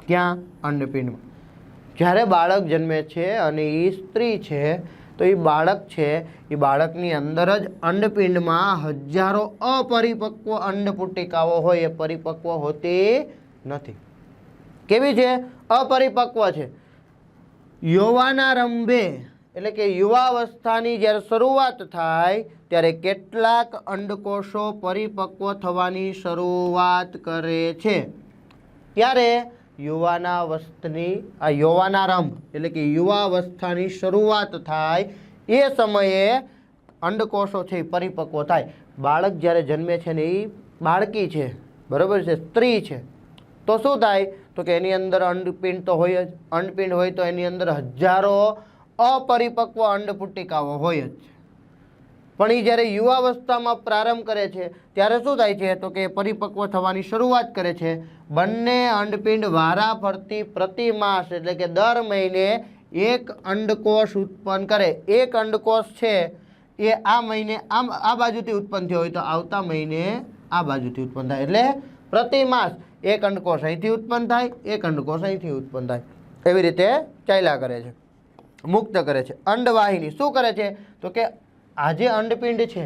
ક્યાં? અંડપિંડમાં. જ્યારે બાળક જન્મે છે અને એ સ્ત્રી છે તો એ બાળક છે, એ બાળકની અંદર જ અંડપિંડમાં હજારો અપરિપક્વ અંડપુટિકાઓ હોય, એ પરિપક્વ હોતી નથી. કેવી છે? અપરિપક્વ છે. યૌવનારંભે એટલે કે યુવાવસ્થાની જ્યારે શરૂઆત થાય ત્યારે કેટલાક અંડકોષો પરિપક્વ થવાની શરૂઆત કરે છે. ત્યારે યૌવનારંભ એટલે કે યુવાવસ્થાની શરૂઆત થાય એ સમયે અંડકોષો છે એ પરિપક્વ થાય. બાળક જ્યારે જન્મે છે ને એ બાળકી છે, બરાબર છે, સ્ત્રી છે, તો શું થાય? તો કે એની અંદર અંડપિંડ તો હોય જ. અંડપિંડ હોય તો એની અંદર હજારો અપરિપક્વ અંડપુટિકાઓ હોય જ. પણ એ જ્યારે યુવાવસ્થામાં પ્રારંભ કરે છે ત્યારે શું થાય છે? તો કે પરિપક્વ થવાની શરૂઆત કરે છે. બંને અંડપિંડ વારા ફરતી પ્રતિ માસ એટલે કે દર મહિને એક અંડકોષ ઉત્પન્ન કરે. એક અંડકોષ છે એ આ મહિને આ બાજુથી ઉત્પન્ન થયો હોય તો આવતા મહિને આ બાજુથી ઉત્પન્ન થાય. એટલે પ્રતિ માસ એક અંડકોષ અહીંથી ઉત્પન્ન થાય, એક અંડકોષ અહીંથી ઉત્પન્ન થાય. એવી રીતે ચાલ્યા કરે છે, મુક્ત કરે છે. અંડવાહિની શું કરે છે? તો કે આ જે અંડપિંડ છે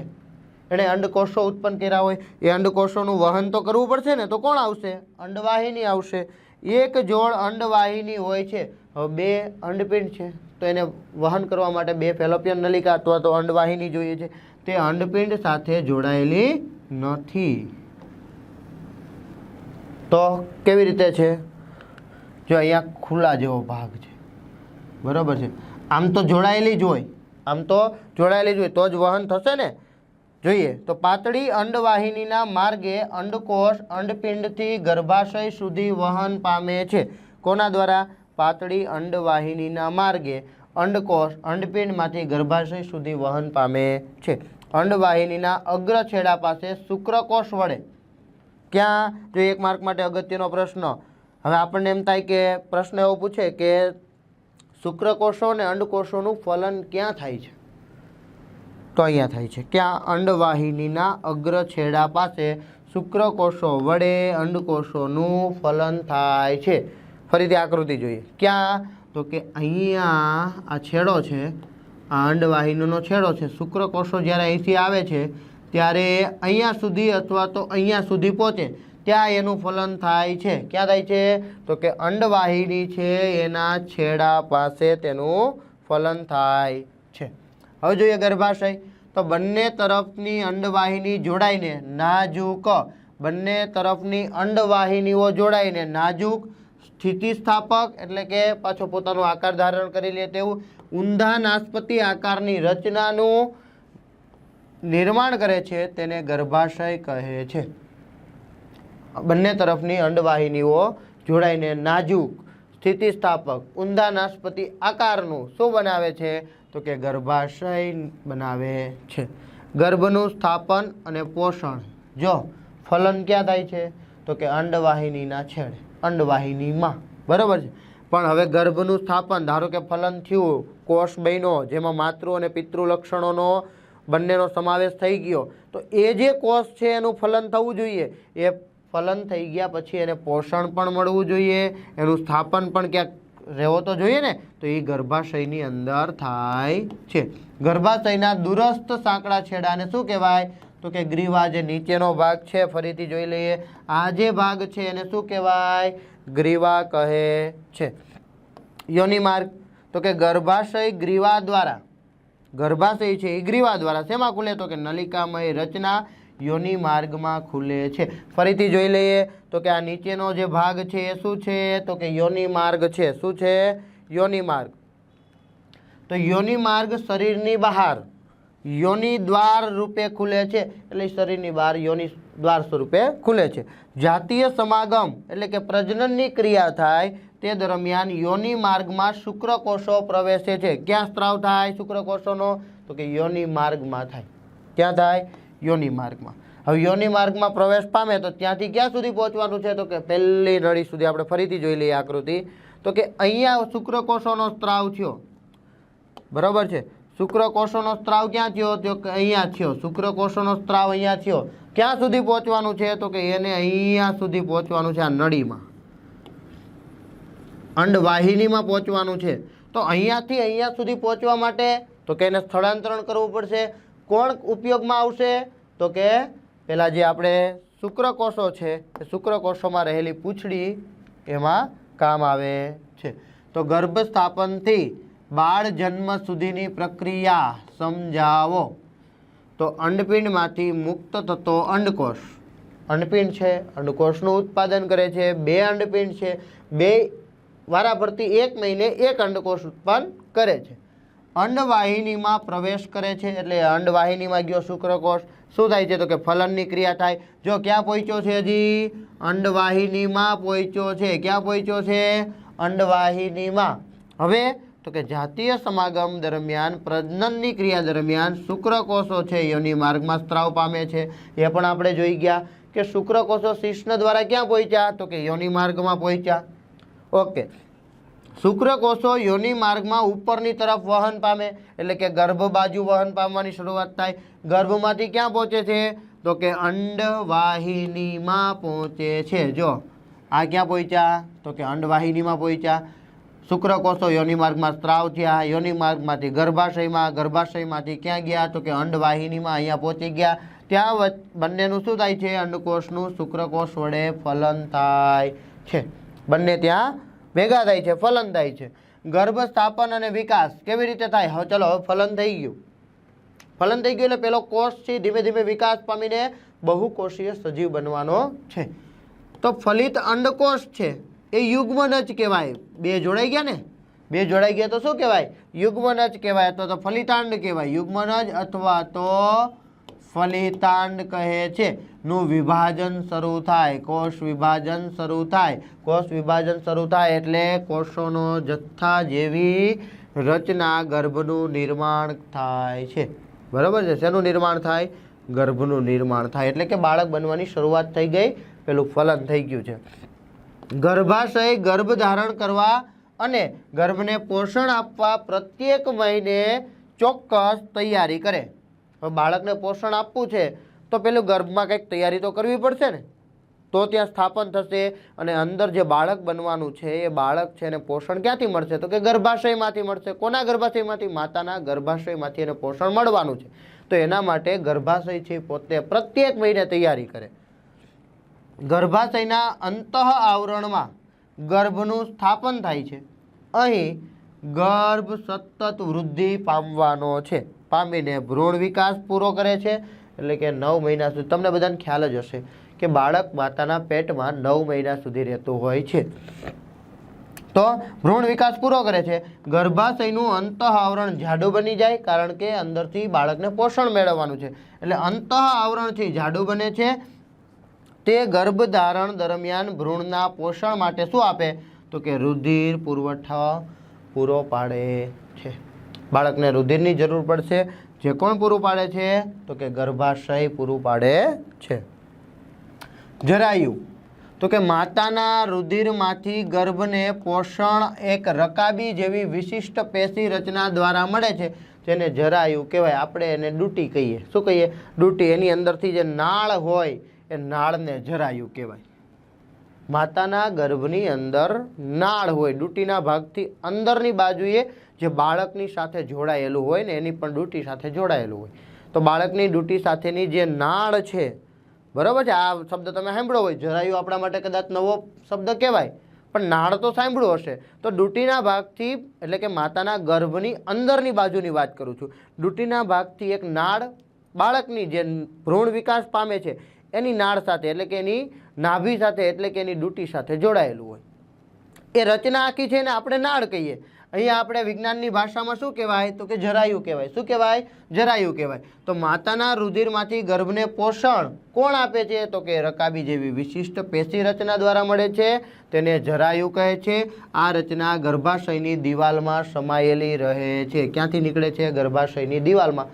એણે અંડકોષો ઉત્પન્ન કર્યા હોય, એ અંડકોષોનું વહન તો કરવું પડશે ને, તો કોણ આવશે? અંડવાહિની આવશે. એક જોડ અંડવાહિની હોય છે. હવે બે અંડપિંડ છે તો એને વહન કરવા માટે બે ફેલોપિયન નલિકા અથવા તો અંડવાહિની જોઈએ છે. તે અંડપિંડ સાથે જોડાયેલી નથી. તો કેવી રીતે છે? જો અહીંયા ખુલ્લા જેવો ભાગ છે, બરાબર છે. આમ તો જોડાયેલી જ હોય, આમ તો જોડાયેલી જ હોય તો જ વહન થશે ને. જોઈએ તો પાતળી અંડવાહિનીના માર્ગે અંડકોષ અંડપિંડથી ગર્ભાશય સુધી વહન પામે છે. કોના દ્વારા? પાતળી અંડવાહિનીના માર્ગે અંડકોષ અંડપિંડમાંથી ગર્ભાશય સુધી વહન પામે છે. અંડવાહિનીના અગ્ર છેડા પાસે શુક્રકોષ વડે. ક્યાં? જો એક માર્ક માટે અગત્યનો પ્રશ્ન. હવે આપણને એમ થાય કે પ્રશ્ન એવો પૂછે કે શુક્રકોષો અને અંડકોષોનું ફલન ક્યાં થાય છે? તો અહીંયા થાય છે. ક્યાં? અંડવાહિનીના અગ્ર છેડા પાસે શુક્રકોષો વડે અંડકોષોનું ફલન થાય છે. ફરીથી આકૃતિ જોઈએ. ક્યાં? તો કે અહીંયા આ છેડો છે, આ અંડવાહિનીનો છેડો છે. શુક્રકોષો જ્યારે અહીંથી આવે છે ત્યારે અહીંયા સુધી અથવા તો અહીંયા સુધી પહોંચે ત્યાં એનું ફલન થાય છે. ક્યાં થાય છે? તો કે અંડવાહિની છે એના છેડા પાસે તેનું ફલન થાય છે. હવે જોઈએ ગર્ભાશય. તો બંને તરફની અંડવાહિની જોડાઈને નાજુક, બંને તરફની અંડવાહિનીઓ જોડાઈને નાજુક સ્થિતિસ્થાપક એટલે કે પાછો પોતાનો આકાર ધારણ કરી લે તેવું ઊંધા નાસપતિ આકારની રચનાનું નિર્માણ કરે છે, તેને ગર્ભાશય કહે છે. બંને તરફની અંડવાહિનીઓ જોડાઈને નાજુક સ્થિતિસ્થાપક ઊંધા નાસપતિ આકારનું શું બનાવે છે? તો કે ગર્ભાશય બનાવે છે. ગર્ભનું સ્થાપન અને પોષણ. જો ફલન ક્યાં થાય છે? તો કે અંડવાહિનીના છેડે, અંડવાહિનીમાં. બરાબર છે. પણ હવે ગર્ભનું સ્થાપન, ધારો કે ફલન થયું, કોષ બન્યો જેમાં માતૃ અને પિતૃ લક્ષણોનો બંનેનો સમાવેશ થઈ ગયો, તો એ જે કોષ છે એનું ફલન થવું જોઈએ. એ ફલન થઈ ગયા પછી એને પોષણ પણ મળવું જોઈએ, એનું સ્થાપન પણ ક્યાંક રહેવો તો જોઈએ ને. તો એ ગર્ભાશયની અંદર થાય છે. ગર્ભાશયના દૂરસ્થ સાંકડા છેડાને શું કહેવાય? તો કે ગ્રીવા. જે નીચેનો ભાગ છે ફરીથી જોઈ લઈએ. આ જે ભાગ છે એને શું કહેવાય? ગ્રીવા કહે છે. યોનિમાર્ગ. તો કે ગર્ભાશય ગ્રીવા દ્વારા, ગર્ભાશય છે એ ગ્રીવા દ્વારા શેમાં ખુલે? તો કે નલિકામય રચના યોનિ માર્ગમાં ખુલે છે. ફરીથી જોઈ લઈએ તો કે આ નીચેનો જે ભાગ છે એ શું છે? તો કે યોનિ માર્ગ છે. શું છે? યોનિ માર્ગ. તો યોનિ માર્ગ શરીરની બહાર, યોનિ દ્વાર રૂપે ખુલે છે, એટલે શરીરની બહાર યોનિ દ્વાર સ્વરૂપે ખુલે છે. જાતીય સમાગમ એટલે કે પ્રજનનની ક્રિયા થાય તે દરમિયાન યોનિ માર્ગમાં શુક્રકોષો પ્રવેશે છે. ક્યાં સ્ત્રાવ થાય શુક્રકોષોનો? તો કે યોનિ માર્ગમાં થાય. ક્યાં થાય? યોનિ માર્ગમાં. હવે યોનિ માર્ગમાં પ્રવેશ પામે તો ત્યાંથી ક્યાં સુધી પહોંચવાનું છે? તો કે પહેલી નળી સુધી. આપણે ફરીથી જોઈ લઈએ આકૃતિ. તો કે અહીંયા શુક્રકોષોનો સ્ત્રાવ થયો, બરાબર છે. શુક્રકોષોનો સ્ત્રાવ ક્યાં થયો? તો કે અહીંયા થયો. શુક્રકોષોનો સ્ત્રાવ અહીંયા થયો. ક્યાં સુધી પહોંચવાનું છે? તો કે એને અહીંયા સુધી પહોંચવાનું છે, આ નળીમાં, અંડવાહિનીમાં પહોંચવાનું છે. તો અહીંયાથી અહીંયા સુધી પહોંચવા માટે તો કે એને સ્થળાંતરણ કરવું પડશે. કોણ ઉપયોગમાં આવશે? તો કે પેલા જે આપણે શુક્રકોષો છે એ શુક્રકોષોમાં રહેલી પૂંછડી એમાં કામ આવે છે. તો ગર્ભસ્થાપનથી બાળ જન્મ સુધીની પ્રક્રિયા સમજાવો. તો અંડપિંડમાંથી મુક્ત થતો અંડકોષ, અંડપિંડ છે અંડકોષનું ઉત્પાદન કરે છે. 2 અંડપિંડ છે, 2 વારાફરતી 1 મહિને 1 અંડકોષ ઉત્પન્ન કરે છે. અંડવાહિનીમાં પ્રવેશ કરે છે, એટલે અંડવાહિનીમાં ગયો શુક્રકોષ. શું થાય છે? તો કે ફલનની ક્રિયા થાય. જો ક્યાં પહોંચ્યો છે? હજી અંડવાહિનીમાં પહોંચ્યો છે. ક્યાં પહોંચ્યો છે? અંડવાહિનીમાં. હવે તો કે જાતીય સમાગમ દરમિયાન પ્રજનનની ક્રિયા દરમિયાન શુક્રકોષો છે યોનિ માર્ગમાં સ્ત્રાવ પામે છે. એ પણ આપણે જોઈ ગયા કે શુક્રકોષો શિશ્ન દ્વારા ક્યાં પહોંચ્યા? તો કે યોનિ માર્ગમાં પહોંચ્યા. ઓકે, શુક્રકોષો યોનિ માર્ગમાં ઉપરની તરફ વહન પામે, એટલે કે ગર્ભ બાજુ વહન પામવાની શરૂઆત થાય. ગર્ભમાંથી ક્યાં પહોંચે છે? તો કે અંડવાહિનીમાં પહોંચે છે. જો આ ક્યાં પહોંચ્યા? તો કે અંડવાહિનીમાં પહોંચ્યા. શુક્રકોષો યોનિ માર્ગમાં સ્ત્રાવ થયા, યોનિ માર્ગમાંથી ગર્ભાશયમાં, ગર્ભાશયમાંથી ક્યાં ગયા? તો કે અંડવાહિનીમાં અહીંયા પહોંચી ગયા. ત્યાં બંનેનું શું થાય છે? અંડકોષનું શુક્રકોષ વડે ફલન થાય છે. બંને ત્યાં ભેગા થાય છે, ફલન થાય છે. ગર્ભસ્થાપન અને વિકાસ કેવી રીતે થાય? હવે ચલો, હવે ફલન થઈ ગયું. ફલન થઈ ગયું એટલે પેલો કોષ છે ધીમે ધીમે વિકાસ પામીને બહુકોષીય સજીવ બનવાનો છે. તો ફલિત અંડકોષ છે એ યુગ્મનજ કહેવાય. 2 જોડાઈ ગયા ને? 2 જોડાઈ ગયા તો શું કહેવાય? યુગ્મનજ કહેવાય. તો ફલિતાંડ કહેવાય. યુગ્મનજ અથવા તો ફલિતાંડ કહે છે. નું વિભાજન શરૂ થાય, કોષ વિભાજન શરૂ થાય. કોષ વિભાજન શરૂ થાય એટલે કોષોનો જથ્થા જેવી રચના, ગર્ભનું નિર્માણ થાય છે. બરાબર છે? શેનું નિર્માણ થાય? ગર્ભનું નિર્માણ થાય. એટલે કે બાળક બનવાની શરૂઆત થઈ ગઈ, પેલું ફલન થઈ ગયું છે. ગર્ભાશય ગર્ભ ધારણ કરવા અને ગર્ભને પોષણ આપવા પ્રત્યેક મહિને ચોક્કસ તૈયારી કરે. બાળકને પોષણ આપવું છે તો પેલું ગર્ભમાં કંઈક તૈયારી તો કરવી પડશે ને, તો ત્યાં સ્થાપન થશે. અને અંદર જે બાળક બનવાનું છે એ બાળક છે એને પોષણ ક્યાંથી મળશે? તો કે ગર્ભાશયમાંથી મળશે. કોના ગર્ભાશયમાંથી? માતાના ગર્ભાશયમાંથી એને પોષણ મળવાનું છે. તો એના માટે ગર્ભાશય છે પોતે પ્રત્યેક મહિને તૈયારી કરે. ગર્ભાશયના અંતઃ આવરણમાં ગર્ભનું સ્થાપન થાય છે. અહીં ગર્ભ સતત વૃદ્ધિ પામવાનો છે. પામીને ભ્રૂણ વિકાસ પૂરો કરે છે. એટલે કે 9 મહિના સુધી. તમને બધાને ખ્યાલ જ હશે કે બાળક માતાના પેટમાં 9 મહિના સુધી રહેતું હોય છે. તો ભ્રૂણ વિકાસ પૂરો કરે છે. ગર્ભાશયનું અંતઃ આવરણ જાડું બની જાય, કારણ કે અંદરથી બાળકને પોષણ મેળવવાનું છે. એટલે અંતઃ આવરણથી જાડું બને છે. તે ગર્ભધારણ દરમિયાન ભ્રૂણના પોષણ માટે શું આપે? તો કે રુધિર પુરવઠો પૂરો પાડે છે. બાળકને રુધિરની જરૂર પડશે. જે કોણ પૂરું પાડે છે? તો કે ગર્ભાશય પૂરું પાડે છે. જરાયુ તો કે માતાના રુધિરમાંથી ગર્ભને પોષણ એક રકાબી જેવી વિશિષ્ટ પેશી રચના દ્વારા મળે છે, જેને જરાયુ કહેવાય. આપણે એને ડૂટી કહીએ. શું કહીએ? ડૂટી. એની અંદરથી જે નાળ હોય એ નાળને જરાયુ કહેવાય. માતાના ગર્ભની અંદર નાળ હોય, ડૂટીના ભાગથી અંદરની બાજુએ જે બાળકની સાથે જોડાયેલું હોય ને એની પણ ડૂટી સાથે જોડાયેલું હોય. તો બાળકની ડૂટી સાથેની જે નાળ છે, બરાબર છે? આ શબ્દ તમે સાંભળ્યો હોય. જરાયુ આપણા માટે કદાચ નવો શબ્દ કહેવાય, પણ નાળ તો સાંભળ્યું હશે. તો ડૂટીના ભાગથી, એટલે કે માતાના ગર્ભની અંદરની બાજુની વાત કરું છું, ડૂટીના ભાગથી એક નાળ બાળકની જે ભ્રૂણ વિકાસ પામે છે એની નાળ સાથે, એટલે કે એની નાભી સાથે, એટલે કે એની ડૂટી સાથે જોડાયેલું હોય. એ રચના આખી છે ને આપણે નાળ કહીએ. અહીંયા આપણે વિજ્ઞાનની ભાષામાં શું કહેવાય તો કે જરાયું કહેવાય. શું કહેવાય? જરાયું કહેવાય. તો માતાના રુધિરમાંથી ગર્ભને પોષણ કોણ આપે છે તો કે રકાબી જેવી વિશિષ્ટ પેશી રચના દ્વારા મળે છે, તેને જરાયું કહે છે. આ રચના ગર્ભાશયની દિવાલમાં સમાયેલી રહે છે. ક્યાંથી નીકળે છે? ગર્ભાશયની દિવાલમાં.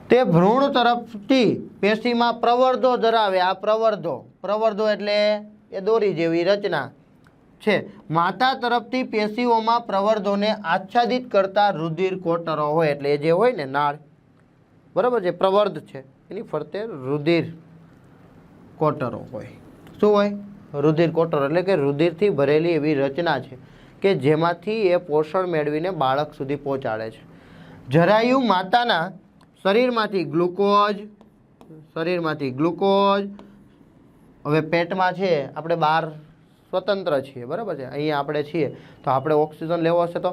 તે ભ્રૂણ તરફથી પેશીમાં પ્રવર્ધો ધરાવે. આ પ્રવર્ધો એટલે એ દોરી જેવી રચના છે. માતા તરફથી પેશીઓમાં પ્રવર્ધોને આચ્છાદિત કરતા રુધિર કોટરો હોય, એટલે એ જે હોય ને નાળ, બરાબર છે, પ્રવર્ધ છે, એની ફરતે રુધિર કોટરો હોય. શું હોય? રુધિર કોટરો એટલે કે રુધિરથી ભરેલી એવી રચના છે કે જેમાંથી એ પોષણ મેળવીને બાળક સુધી પહોંચાડે છે. જરાયું માતાના શરીરમાંથી ગ્લુકોઝ હવે પેટમાં છે, આપણે બહાર સ્વતંત્ર છીએ, બરાબર છે, અહીંયા આપણે છીએ તો આપણે ઓક્સિજન લેવો હશે તો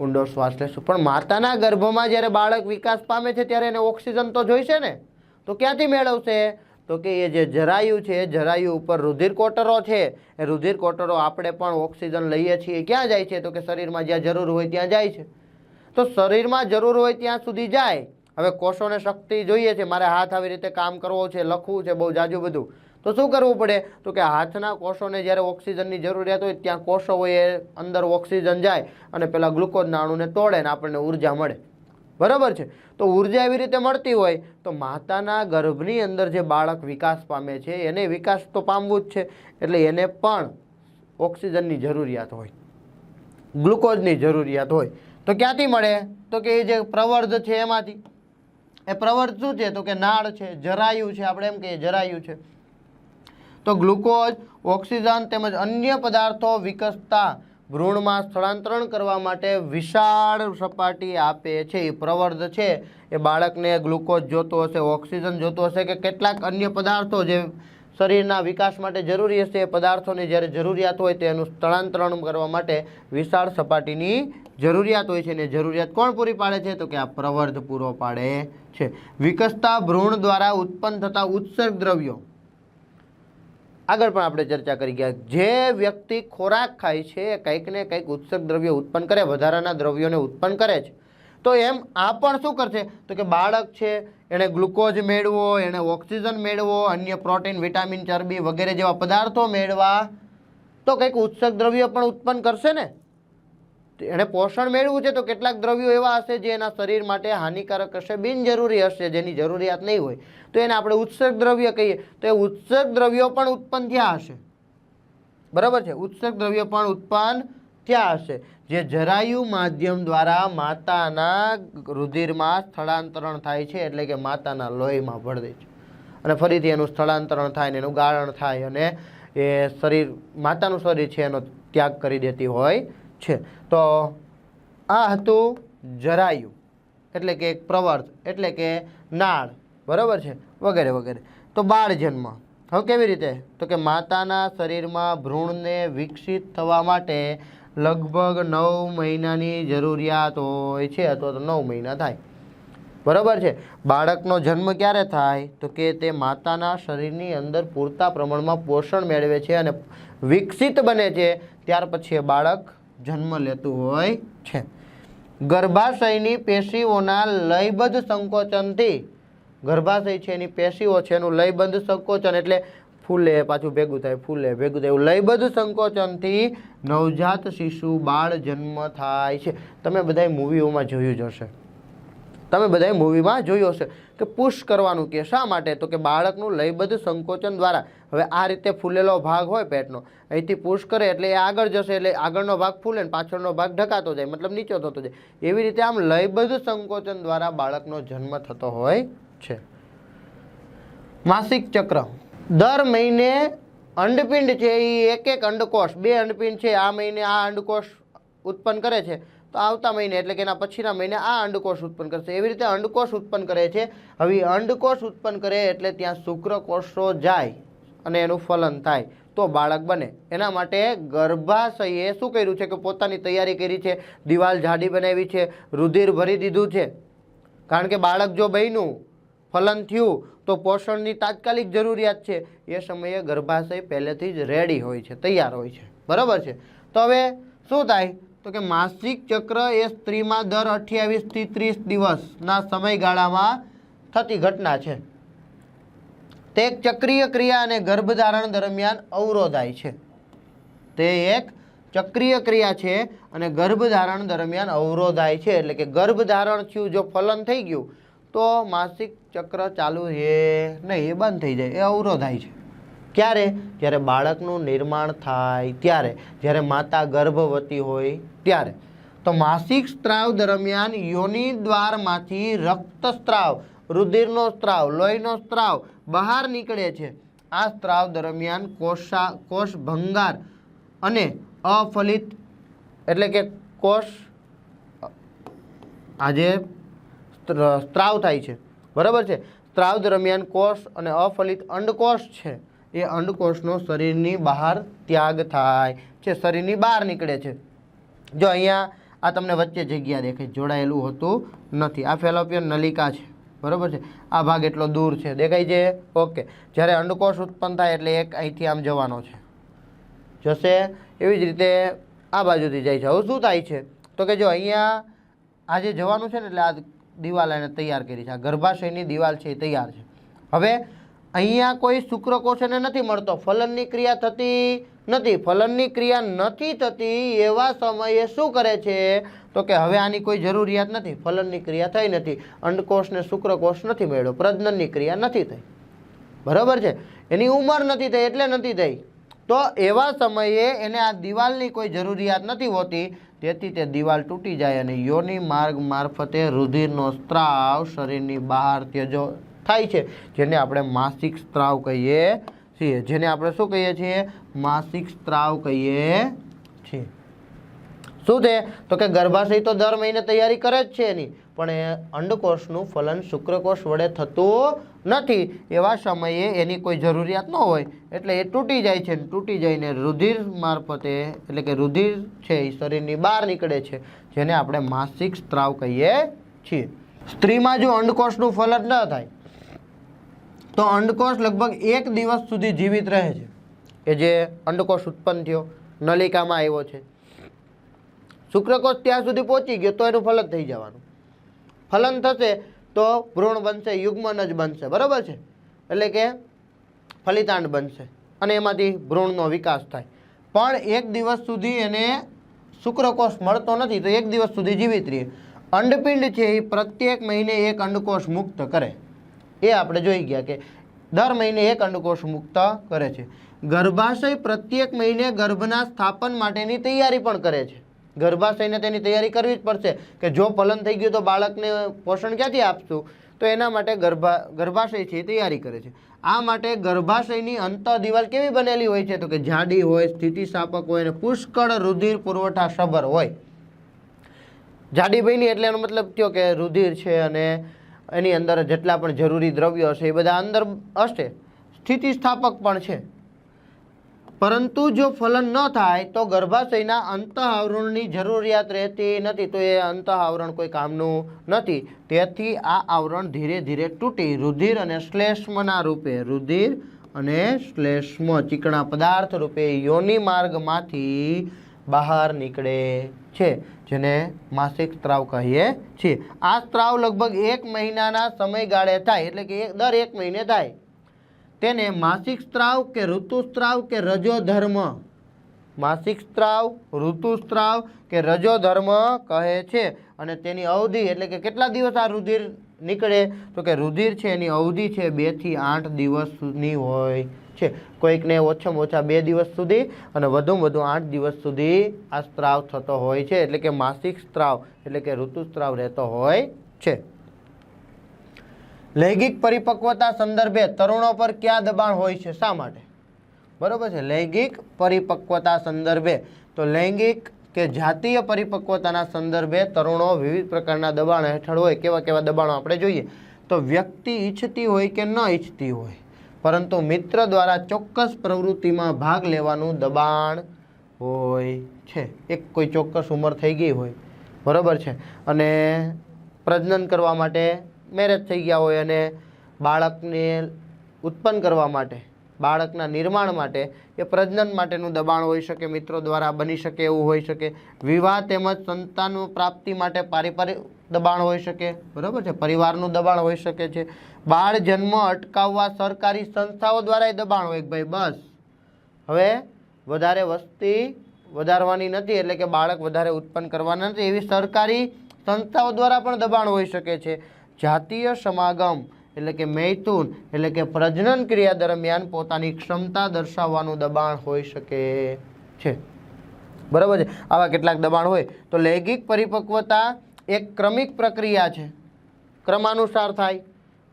ઊંડો શ્વાસ લેશું. પણ માતાના ગર્ભમાં જ્યારે બાળક વિકાસ પામે છે ત્યારે એને ઓક્સિજન તો જોઈશે ને, તો ક્યાંથી મેળવશે તો કે એ જે જરાયું છે, જરાયું ઉપર રુધિર કોટરો છે, એ રુધિર કોટરો આપણે પણ ઓક્સિજન લઈએ છીએ. ક્યાં જાય છે તો કે શરીરમાં જ્યાં જરૂર હોય ત્યાં જાય છે. તો શરીરમાં જરૂર હોય ત્યાં સુધી જાય. હવે કોષોને શક્તિ જોઈએ છે, મારે હાથ આવી રીતે કામ કરવો છે, લખવું છે, બહુ જાજુ બધું, તો શું કરવું પડે તો કે હાથના કોષોને જ્યારે ઓક્સિજનની જરૂરિયાત હોય ત્યાં કોષો હોય એ અંદર ઓક્સિજન જાય અને પેલા ગ્લુકોઝના અણુને તોડે ને આપણને ઉર્જા મળે, બરાબર છે. તો ઉર્જા એવી રીતે મળતી હોય તો માતાના ગર્ભની અંદર જે બાળક વિકાસ પામે છે એને વિકાસ તો પામવું જ છે, એટલે એને પણ ઓક્સિજનની જરૂરિયાત હોય, ગ્લુકોઝની જરૂરિયાત હોય. તો ક્યાંથી મળે તો કે એ જે પ્રવર્ધ છે એમાંથી. એ પ્રવર્ધ શું છે તો કે નાળ છે, જરાયું છે, આપણે એમ કહીએ જરાયું છે. તો ગ્લુકોઝ, ઓક્સિજન તેમજ અન્ય પદાર્થો વિકસતા ભ્રૂણમાં સ્થળાંતરણ કરવા માટે વિશાળ સપાટી આપે છે. એ પ્રવર્ધ છે એ બાળકને ગ્લુકોઝ જોતો હશે, ઓક્સિજન જોતો હશે કે કેટલાક અન્ય પદાર્થો જે શરીરના વિકાસ માટે જરૂરી હશે, એ પદાર્થોની જ્યારે જરૂરિયાત હોય તેનું સ્થળાંતરણ કરવા માટે વિશાળ સપાટીની જરૂરિયાત હોય છે. અને જરૂરિયાત કોણ પૂરી પાડે છે તો કે આ પ્રવર્ધ પૂરો પાડે છે. વિકસતા ભ્રૂણ દ્વારા ઉત્પન્ન થતા ઉત્સર્ગ દ્રવ્યો આગળ પણ આપણે ચર્ચા કરી ગયા. જે વ્યક્તિ ખોરાક ખાય છે એ કંઈક ને કંઈક ઉત્સર્ગ દ્રવ્યો ઉત્પન્ન કરે, વધારાના દ્રવ્યોને ઉત્પન્ન કરે છે. તો એમ આ પણ શું કરશે તો કે બાળક છે એણે ગ્લુકોઝ મેળવો, એણે ઓક્સિજન મેળવો, અન્ય પ્રોટીન, વિટામિન, ચરબી વગેરે જેવા પદાર્થો મેળવા તો કંઈક ઉત્સર્ગ દ્રવ્યો પણ ઉત્પન્ન કરશે ને. એણે પોષણ મેળવવું છે તો કેટલાક દ્રવ્યો એવા હશે જે એના શરીર માટે હાનિકારક હશે, બિનજરૂરી હશે, જેની જરૂરિયાત નહીં હોય, તો એને આપણે ઉત્સર્ગ દ્રવ્ય કહીએ. તો એ ઉત્સર્ગ દ્રવ્યો પણ ઉત્પન્ન થયા હશે, બરાબર છે, ઉત્સર્ગ દ્રવ્યો પણ ઉત્પન્ન થયા હશે જે જરાયુ માધ્યમ દ્વારા માતાના રુધિરમાં સ્થળાંતરણ થાય છે, એટલે કે માતાના લોહીમાં ભળી છે અને ફરીથી એનું સ્થળાંતરણ થાય ને એનું ગાળણ થાય અને એ શરીર, માતાનું શરીર છે એનો ત્યાગ કરી દેતી હોય છે. તો આ હતું જરાયુ એટલે કે એક પ્રવર્ધ એટલે કે નાળ, બરાબર છે, વગેરે વગેરે. તો બાળ જન્મ હવે કેવી રીતે તો કે માતાના શરીરમાં ભ્રૂણને વિકસિત થવા માટે લગભગ 9 મહિનાની જરૂરિયાત હોય છે, અથવા તો 9 મહિના થાય, બરાબર છે. બાળકનો જન્મ ક્યારે થાય તો કે તે માતાના શરીરની અંદર પૂરતા પ્રમાણમાં પોષણ મેળવે છે અને વિકસિત બને છે, ત્યાર પછી એ બાળક જન્મ લેતું હોય છે. ગર્ભાશયની પેશીઓના લયબદ્ધ સંકોચનથી, ગર્ભાશય છે એની પેશીઓ છે એનું લયબદ્ધ સંકોચન એટલે ફૂલે પાછું ભેગું થાય, ફૂલે ભેગું થાય, એવું લયબદ્ધ સંકોચનથી નવજાત શિશુ બાળ જન્મ થાય છે. તમે બધાય મૂવીઓમાં જોયું જ હશે, તમે બધાય મૂવીમાં જોયું હશે કે પુશ કરવાનું કે શા માટે તો કે બાળકનું લયબદ્ધ સંકોચન દ્વારા, હવે આ રીતે ફૂલેલો ભાગ હોય પેટનો, અહીંથી પુશ કરે એટલે એ આગળ જશે, એટલે આગળનો ભાગ ફૂલે ને પાછળનો ભાગ ઢકાતો જાય, મતલબ નીચો થતો જાય. એવી રીતે આમ લયબદ્ધ સંકોચન દ્વારા બાળકનો જન્મ થતો હોય છે. માસિક ચક્ર, દર મહિને અંડપિંડ છે એ એક અંડકોષ, 2 અંડપિંડ છે, આ મહિને આ અંડકોષ ઉત્પન્ન કરે છે તો આવતા મહિને એટલે કે એના પછીના મહિને આ અંડકોષ ઉત્પન્ન કરશે. એવી રીતે અંડકોષ ઉત્પન્ન કરે છે. હવે અંડકોષ ઉત્પન્ન કરે એટલે ત્યાં શુક્રકોષો જાય અને એનું ફલન થાય તો બાળક બને. એના માટે ગર્ભાશયે શું કર્યું છે કે પોતાની તૈયારી કરી છે, દિવાલ જાડી બનાવી છે, રુધિર ભરી દીધું છે, કારણ કે બાળક જો બન્યું, ફલન થયું તો પોષણની તાત્કાલિક જરૂરિયાત છે. એ સમયે ગર્ભાશય પહેલેથી જ રેડી હોય છે, તૈયાર હોય છે, બરાબર છે. તો હવે શું થાય તો કે માસિક ચક્ર એ સ્ત્રીમાં દર 28 થી 30 દિવસના સમયગાળામાં થતી ઘટના છે. તે એક ચક્રીય ક્રિયા અને ગર્ભધારણ દરમિયાન અવરોધાય છે. તે એક ચક્રીય ક્રિયા છે અને ગર્ભધારણ દરમિયાન અવરોધાય છે. એટલે કે ગર્ભધારણ થયું, જો ફલન થઈ ગયું તો માસિક ચક્ર ચાલુ છે નહીં, એ બંધ થઈ જાય, એ અવરોધાય છે. ક્યારે? જ્યારે બાળકનું નિર્માણ થાય ત્યારે, જ્યારે માતા ગર્ભવતી હોય ત્યારે. તો માસિક સ્ત્રાવ દરમિયાન યોનિ દ્વારમાંથી રક્તસ્ત્રાવ, રુધિરનો સ્ત્રાવ, લોહીનો સ્ત્રાવ બહાર નીકળે છે. આ સ્ત્રાવ દરમિયાન કોષ ભંગાર અને અફલિત એટલે કે કોષ આજે સ્ત્રાવ થાય છે, બરાબર છે. સ્ત્રાવ દરમિયાન કોષ અને અફલિત અંડકોષ છે એ અંડકોષનો શરીરની બહાર ત્યાગ થાય છે, શરીરની બહાર નીકળે છે. જો અહીંયા આ તમને વચ્ચે જગ્યા દેખાય, જોડાયેલું હોતું નથી. આ ફેલોપિયન નલિકા છે, બરાબર છે. આ ભાગ એટલો દૂર છે, દેખાય છે? ઓકે. જ્યારે અંડકોષ ઉત્પન્ન થાય એટલે એક અહીંથી આમ જવાનો છે, જશે. એવી જ રીતે આ બાજુથી જાય છે. હવે શું થાય છે તો કે જો અહીંયા આ જે જવાનું છે ને, એટલે આ દિવાલ એને તૈયાર કરી છે, આ ગર્ભાશયની દિવાલ છે એ તૈયાર છે. હવે અહીંયા કોઈ શુક્રકોષ એને નથી મળતો, ફલનની ક્રિયા થતી નથી. ફલનની ક્રિયા નથી થતી એવા સમયે શું કરે છે તો કે હવે આની કોઈ જરૂરિયાત નથી, ફલનની ક્રિયા થઈ નથી, અંડકોષને શુક્રકોષ નથી મળ્યો, પ્રજનનની ક્રિયા નથી થઈ, બરાબર છે. એની ઉંમર નથી થઈ એટલે નથી થઈ. તો એવા સમયે એને આ દિવાલની કોઈ જરૂરિયાત નથી હોતી, તેથી તે દિવાલ તૂટી જાય અને યોનિ માર્ગ મારફતે રુધિરનો સ્ત્રાવ શરીરની બહાર ત્યજો થાય છે, જેને આપણે માસિક સ્ત્રાવ કહીએ છીએ. જેને આપણે શું કહીએ છીએ? માસિક સ્ત્રાવ કહીએ છીએ. શું છે તો કે ગર્ભાશય તો દર મહિને તૈયારી કરે જ છે એની, પણ એ અંડકોષનું ફલન શુક્રકોષ વડે થતું નથી. એવા સમયે એની કોઈ જરૂરિયાત ન હોય એટલે એ તૂટી જાય છે. તૂટી જઈને રુધિર મારફતે એટલે કે રુધિર છે એ શરીરની બહાર નીકળે છે, જેને આપણે માસિક સ્ત્રાવ કહીએ છીએ. સ્ત્રીમાં જો અંડકોષનું ફલન ન થાય તો અંડકોષ લગભગ 1 દિવસ સુધી જીવિત રહે છે. એ જે અંડકોષ ઉત્પન્ન થયો, નલિકામાં આવ્યો છે, શુક્રકોષ ત્યાં સુધી પહોંચી ગયો તો એનું ફલન થઈ જવાનું. ફલન થશે તો ભ્રૂણ બનશે, યુગ્મનજ બનશે, બરાબર છે. એટલે કે ફલિતાંડ બનશે અને એમાંથી ભ્રૂણનો વિકાસ થાય. પણ 1 દિવસ સુધી એને શુક્રકોષ મળતો નથી તો 1 દિવસ સુધી જીવિત રહે. અંડપિંડ છે એ પ્રત્યેક મહિને એક અંડકોષ મુક્ત કરે, એ આપણે જોઈ ગયા કે દર મહિને એક અંડકોષ મુક્ત કરે છે. ગર્ભાશય પ્રત્યેક મહિને ગર્ભના સ્થાપન માટેની તૈયારી પણ કરે છે. ગર્ભાશયને તેની તૈયારી કરવી જ પડશે કે જો ફલન થઈ ગયું તો બાળકને પોષણ ક્યાંથી આપશું, તો એના માટે ગર્ભાશય છે એ તૈયારી કરે છે. આ માટે ગર્ભાશયની અંતઃ દિવાલ કેવી બનેલી હોય છે તો કે જાડી હોય, સ્થિતિસ્થાપક હોય અને પુષ્કળ રુધિર પુરવઠા સભર હોય. જાડી બની એટલે એનો મતલબ થયો કે રુધિર છે અને એની અંદર જેટલા પણ જરૂરી દ્રવ્યો છે એ બધા અંદર હશે, સ્થિતિસ્થાપક પણ છે. પરંતુ જો ફલન ન થાય તો ગર્ભાશયના અંતઃ આવરણની જરૂરિયાત રહેતી નથી, તો એ અંતઃ આવરણ કોઈ કામનું નથી. તેથી આ આવરણ ધીરે ધીરે તૂટી રુધિર અને શ્લેષ્મના રૂપે, રુધિર અને શ્લેષ્મ ચીકણા પદાર્થ રૂપે યોનિ માર્ગમાંથી બહાર નીકળે છે, જેને માસિક સ્ત્રાવ કહીએ છીએ. આ સ્ત્રાવ લગભગ 1 મહિનાના સમયગાળે થાય, એટલે કે દર 1 મહિને થાય. તેને માસિક સ્ત્રાવ કે ઋતુસ્ત્રાવ કે રજોધર્મ, માસિક સ્ત્રાવ, ઋતુસ્ત્રાવ કે રજોધર્મ કહે છે. અને તેની અવધિ એટલે કે કેટલા દિવસ આ રુધિર નીકળે તો કે રુધિર છે એની અવધિ છે 2 થી 8 દિવસની હોય છે. કોઈકને ઓછામાં ઓછા 2 દિવસ સુધી અને વધુમાં વધુ 8 દિવસ સુધી આ સ્ત્રાવ થતો હોય છે. એટલે કે માસિક સ્ત્રાવ એટલે કે ઋતુસ્ત્રાવ રહેતો હોય છે. લૈંગિક પરિપક્વતા સંદર્ભે તરુણો પર ક્યાં દબાણ હોય છે, શા માટે? બરોબર છે. લૈંગિક પરિપક્વતા સંદર્ભે તો લૈંગિક કે જાતીય પરિપક્વતાના સંદર્ભે તરુણો વિવિધ પ્રકારના દબાણ હેઠળ હોય. કેવા કેવા દબાણો આપણે જોઈએ તો વ્યક્તિ ઈચ્છતી હોય કે ન ઈચ્છતી હોય પરંતુ મિત્ર દ્વારા ચોક્કસ પ્રવૃત્તિમાં ભાગ લેવાનું દબાણ હોય છે. એક કોઈ ચોક્કસ ઉંમર થઈ ગઈ હોય, બરાબર છે, અને પ્રજનન કરવા માટે મેરેજ થઈ ગયા હોય અને બાળકને ઉત્પન્ન કરવા માટે બાળકના નિર્માણ માટે એ પ્રજનન માટેનું દબાણ હોઈ શકે, મિત્રો દ્વારા બની શકે એવું હોઈ શકે, વિવાહ તેમજ સંતાન પ્રાપ્તિ માટે પારિવારિક દબાણ હોઈ શકે, બરાબર છે, પરિવારનું દબાણ હોઈ શકે છે, બાળ જન્મ અટકાવવા સરકારી સંસ્થાઓ દ્વારા દબાણ હોય ભાઈ બસ હવે વધારે વસ્તી વધારવાની નથી એટલે કે બાળક વધારે ઉત્પન્ન કરવાના નથી એવી સરકારી સંસ્થાઓ દ્વારા પણ દબાણ હોઈ શકે છે. જાતીય સમાગમ એટલે કે મૈથુન એટલે કે પ્રજનન ક્રિયા દરમિયાન પોતાની ક્ષમતા દર્શાવવાનું દબાણ હોઈ શકે છે, બરાબર છે. આવા કેટલાક દબાણ હોય. તો લૈંગિક પરિપક્વતા એક ક્રમિક પ્રક્રિયા છે, ક્રમાનુસાર થાય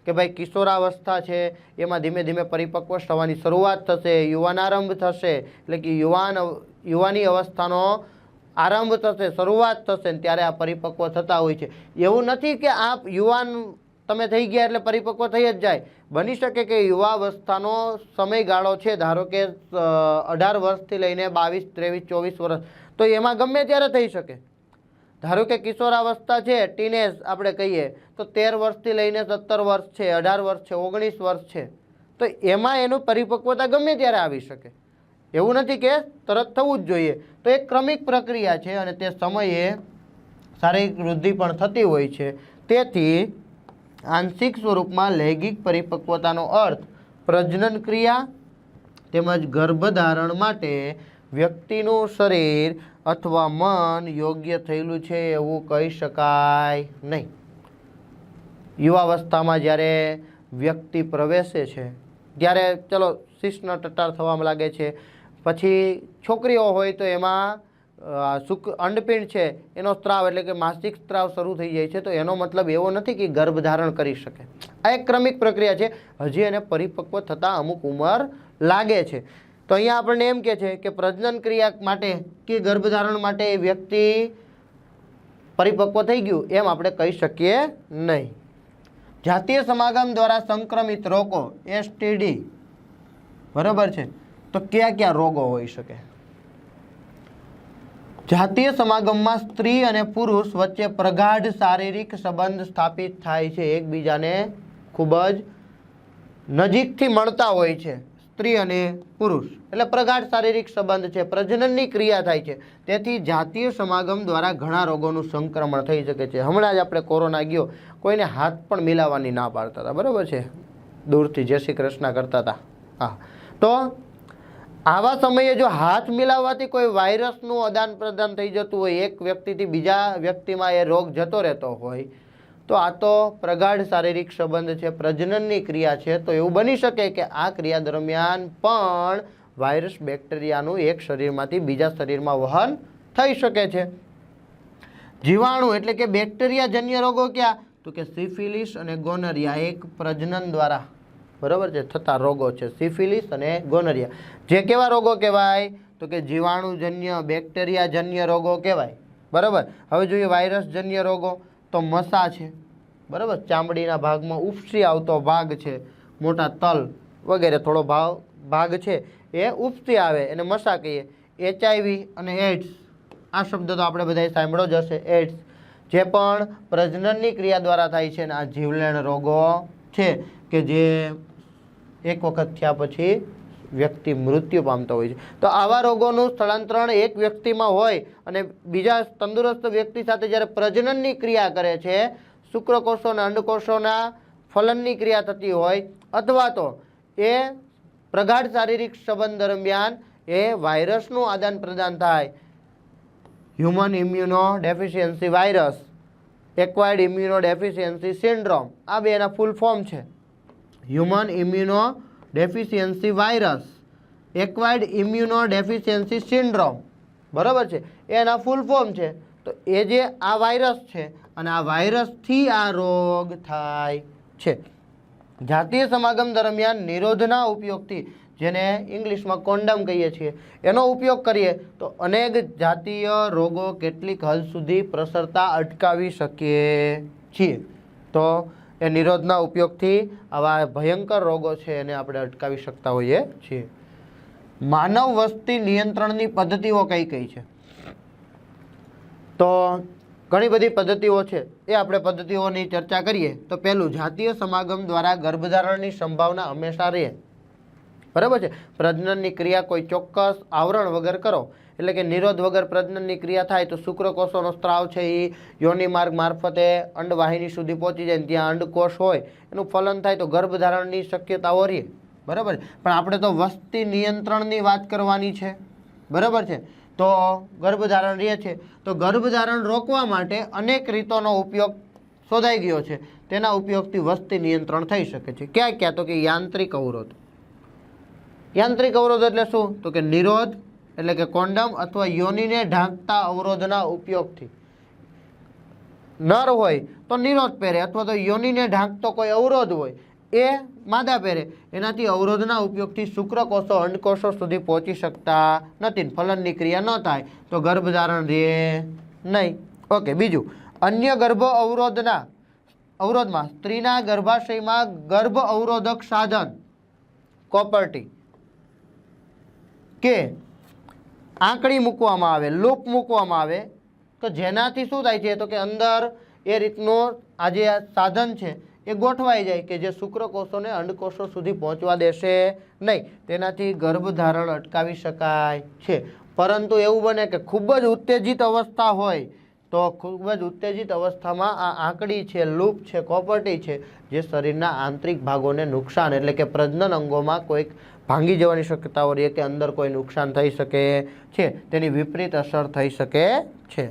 કે ભાઈ કિશોરાવસ્થા છે એમાં ધીમે ધીમે પરિપક્વ થવાની શરૂઆત થશે, યુવાનારંભ થશે એટલે કે યુવાની અવસ્થાનો આરંભ થશે, શરૂઆત થશે ને ત્યારે આ પરિપક્વ થતા હોય છે. એવું નથી કે આપ યુવાન તમે થઈ ગયા એટલે પરિપક્વ થઈ જ જાય. બની શકે કે યુવાવસ્થાનો સમયગાળો છે ધારો કે 18 વર્ષથી લઈને 22, 23, 24 વર્ષ તો એમાં ગમે ત્યારે થઈ શકે. ધારો કે કિશોરાવસ્થા છે ટીનેજ આપણે કહીએ તો 13 વર્ષથી લઈને 17 વર્ષ છે, 18 વર્ષ છે, 19 વર્ષ છે તો એમાં એનું પરિપક્વતા ગમે ત્યારે આવી શકે. એવું નથી કે તરત થવું જ જોઈએ. તો એક ક્રમિક પ્રક્રિયા છે અને તે સમયે શારીરિક વૃદ્ધિ પણ થતી હોય છે. તેથી આંશિક સ્વરૂપમાં લૈંગિક પરિપક્વતાનો અર્થ પ્રજનન ક્રિયા તેમજ ગર્ભધારણ માટે વ્યક્તિનું શરીર અથવા મન યોગ્ય થયેલું છે એવું કહી શકાય નહીં. યુવાવસ્થામાં જ્યારે વ્યક્તિ પ્રવેશે છે ત્યારે ચલો શિશ્ન ટટ્ટાર થવા લાગે છે. પછી છોકરીઓ હોય તો એમાં અંડપિંડ છે એનો સ્ત્રાવ એટલે કે માસિક સ્ત્રાવ શરૂ થઈ જાય છે. તો એનો મતલબ એવો નથી કે ગર્ભધારણ કરી શકે. આ એક ક્રમિક પ્રક્રિયા છે, હજી એને પરિપક્વ થતાં અમુક ઉંમર લાગે છે. તો અહીંયા આપણને એમ કહે છે કે પ્રજનન ક્રિયા માટે કે ગર્ભધારણ માટે એ વ્યક્તિ પરિપક્વ થઈ ગયું એમ આપણે કહી શકીએ નહીં. જાતીય સમાગમ દ્વારા સંક્રમિત રોગો STD, બરાબર છે. તો કયા કયા રોગો હોઈ શકે? જાતીય સમાગમમાં સ્ત્રી અને પુરુષ વચ્ચે પ્રગાઢ શારીરિક સંબંધ સ્થાપિત થાય છે, એકબીજાને ખૂબ જ નજીકથી મળતા હોય છે. સ્ત્રી અને પુરુષ એટલે પ્રગાઢ શારીરિક સંબંધ છે, પ્રજનનની ક્રિયા થાય છે. તેથી જાતીય સમાગમ દ્વારા ઘણા રોગોનું સંક્રમણ થઈ શકે છે. હમણાં જ આપણે કોરોના ગયો, કોઈને હાથ પણ મિલાવવાની ના પાડતા હતા, બરાબર છે, દૂરથી જય શ્રી કૃષ્ણ કરતા હતા. હા, તો આવા સમયે જો હાથ મિલાવવાથી કોઈ વાયરસનું આદાન પ્રદાન થઈ જતું હોય, એક વ્યક્તિથી બીજા વ્યક્તિમાં એ રોગ જતો રહેતો હોય તો આ તો પ્રગાઢ શારીરિક સંબંધ છે, પ્રજનનની ક્રિયા છે. તો એવું બની શકે કે આ ક્રિયા દરમિયાન પણ વાયરસ બેક્ટેરિયાનું એક શરીરમાંથી બીજા શરીરમાં વહન થઈ શકે છે. જીવાણુ એટલે કે બેક્ટેરિયાજન્ય રોગો ક્યાં? તો કે સિફિલિસ અને ગોનરિયા એક પ્રજનન દ્વારા બરાબર છે થતા રોગો છે, સિફિલિસ અને ગોનરિયા. જે કેવા રોગો કહેવાય? તો કે જીવાણુજન્ય બેક્ટેરિયાજન્ય રોગો કહેવાય, બરાબર. હવે જોઈએ વાયરસજન્ય રોગો તો મસા છે, બરાબર, ચામડીના ભાગમાં ઉપસી આવતો ભાગ છે, મોટા તલ વગેરે થોડો ભાગ છે એ ઉપસી આવે એને મસા કહીએ. HIV અને એડ્સ, આ શબ્દ તો આપણે બધાએ સાંભળ્યો જ હશે. એડ્સ જે પણ પ્રજનનની ક્રિયા દ્વારા થાય છે ને આ જીવલેણ રોગો છે કે જે એક વખત થયા પછી વ્યક્તિ મૃત્યુ પામતો હોય છે. તો આવા રોગોનું સ્થળાંતરણ એક વ્યક્તિમાં હોય અને બીજા તંદુરસ્ત વ્યક્તિ સાથે જ્યારે પ્રજનનની ક્રિયા કરે છે, શુક્રકોષો અને અંડકોષોના ફલનની ક્રિયા થતી હોય અથવા તો એ પ્રગાઢ શારીરિક સંબંધ દરમિયાન એ વાયરસનું આદાન પ્રદાન થાય. Human immuno deficiency virus, acquired immuno deficiency syndrome, આ બે એના ફૂલ ફોર્મ છે. Human immuno deficiency virus, acquired immuno deficiency syndrome, બરાબર છે, એના ફૂલ ફોર્મ છે. તો એ જે આ વાયરસ છે અને આ વાયરસથી આ રોગ થાય છે. જાતીય સમાગમ દરમિયાન નિરોધના ઉપયોગથી, જેને ઇંગ્લિશમાં કોન્ડમ કહીએ છીએ, એનો ઉપયોગ કરીએ તો અનેક જાતીય રોગો કેટલીક હદ સુધી પ્રસરતા અટકાવી શકીએ છીએ. તો એ નિરોધના ઉપયોગથી આવા ભયંકર રોગો છે એને આપણે અટકાવી શકતા હોઈએ છીએ. માનવ વસ્તી નિયંત્રણની પદ્ધતિઓ કઈ કઈ છે? તો ઘણી બધી પદ્ધતિઓ છે, એ આપણે પદ્ધતિઓની ચર્ચા કરીએ. તો પહેલું, જાતીય સમાગમ દ્વારા ગર્ભધારણની સંભાવના હંમેશા રહે, બરાબર છે। પ્રજનનની ક્રિયા કોઈ ચોક્કસ આવરણ વગર કરો એટલે કે નિરોધ વગર પ્રજનનની ક્રિયા થાય તો શુક્રકોષોનો સ્ત્રાવ છે એ યોનિ માર્ગ મારફતે અંડવાહિની સુધી પહોંચી જાય, ત્યાં અંડકોષ હોય એનું ફલન થાય તો ગર્ભધારણની શક્યતાઓ રહે, બરાબર। પણ આપણે તો વસ્તી નિયંત્રણની વાત કરવાની છે, બરાબર છે। તો ગર્ભધારણ રહે છે તો ગર્ભધારણ રોકવા માટે અનેક રીતોનો ઉપયોગ શોધાઈ ગયો છે, તેના ઉપયોગથી વસ્તી નિયંત્રણ થઈ શકે છે। ક્યાં ક્યાં? તો કે યાંત્રિક અવરોધ। યાંત્રિક અવરોધ એટલે શું? તો કે નિરોધ એટલે કે કોન્ડમ અથવા યોનિને ઢાંકતા અવરોધના ઉપયોગથી। નર હોય તો નિરોધ પહેરે અથવા તો યોનિને ઢાંકતો કોઈ અવરોધ હોય એ માદા પહેરે, એનાથી અવરોધના ઉપયોગથી શુક્રકોષો અંડકોષો સુધી પહોંચી શકતા નથી, ફલનની ક્રિયા ન થાય તો ગર્ભધારણ રહે નહીં। ઓકે, બીજું, અન્ય ગર્ભ અવરોધમાં સ્ત્રીના ગર્ભાશયમાં ગર્ભ અવરોધક સાધન કોપર્ટી કે આંકડી મૂકવામાં આવે, લૂપ મૂકવામાં આવે તો જેનાથી શું થાય છે? તો કે અંદર એ રીતનું આ જે સાધન છે એ ગોઠવાઈ જાય કે જે શુક્રકોષોને અંડકોષો સુધી પહોંચવા દેશે નહીં, તેનાથી ગર્ભધારણ અટકાવી શકાય છે। પરંતુ એવું બને કે ખૂબ જ ઉત્તેજિત અવસ્થા હોય તો ખૂબ જ ઉત્તેજિત અવસ્થામાં આ આંકડી છે, લૂપ છે, કોપર્ટી છે, જે શરીરના આંતરિક ભાગોને નુકસાન એટલે કે પ્રજનન અંગોમાં કોઈક ભાંગી જવાની શક્યતાઓ રહે કે અંદર કોઈ નુકસાન થઈ શકે છે, તેની વિપરીત અસર થઈ શકે છે।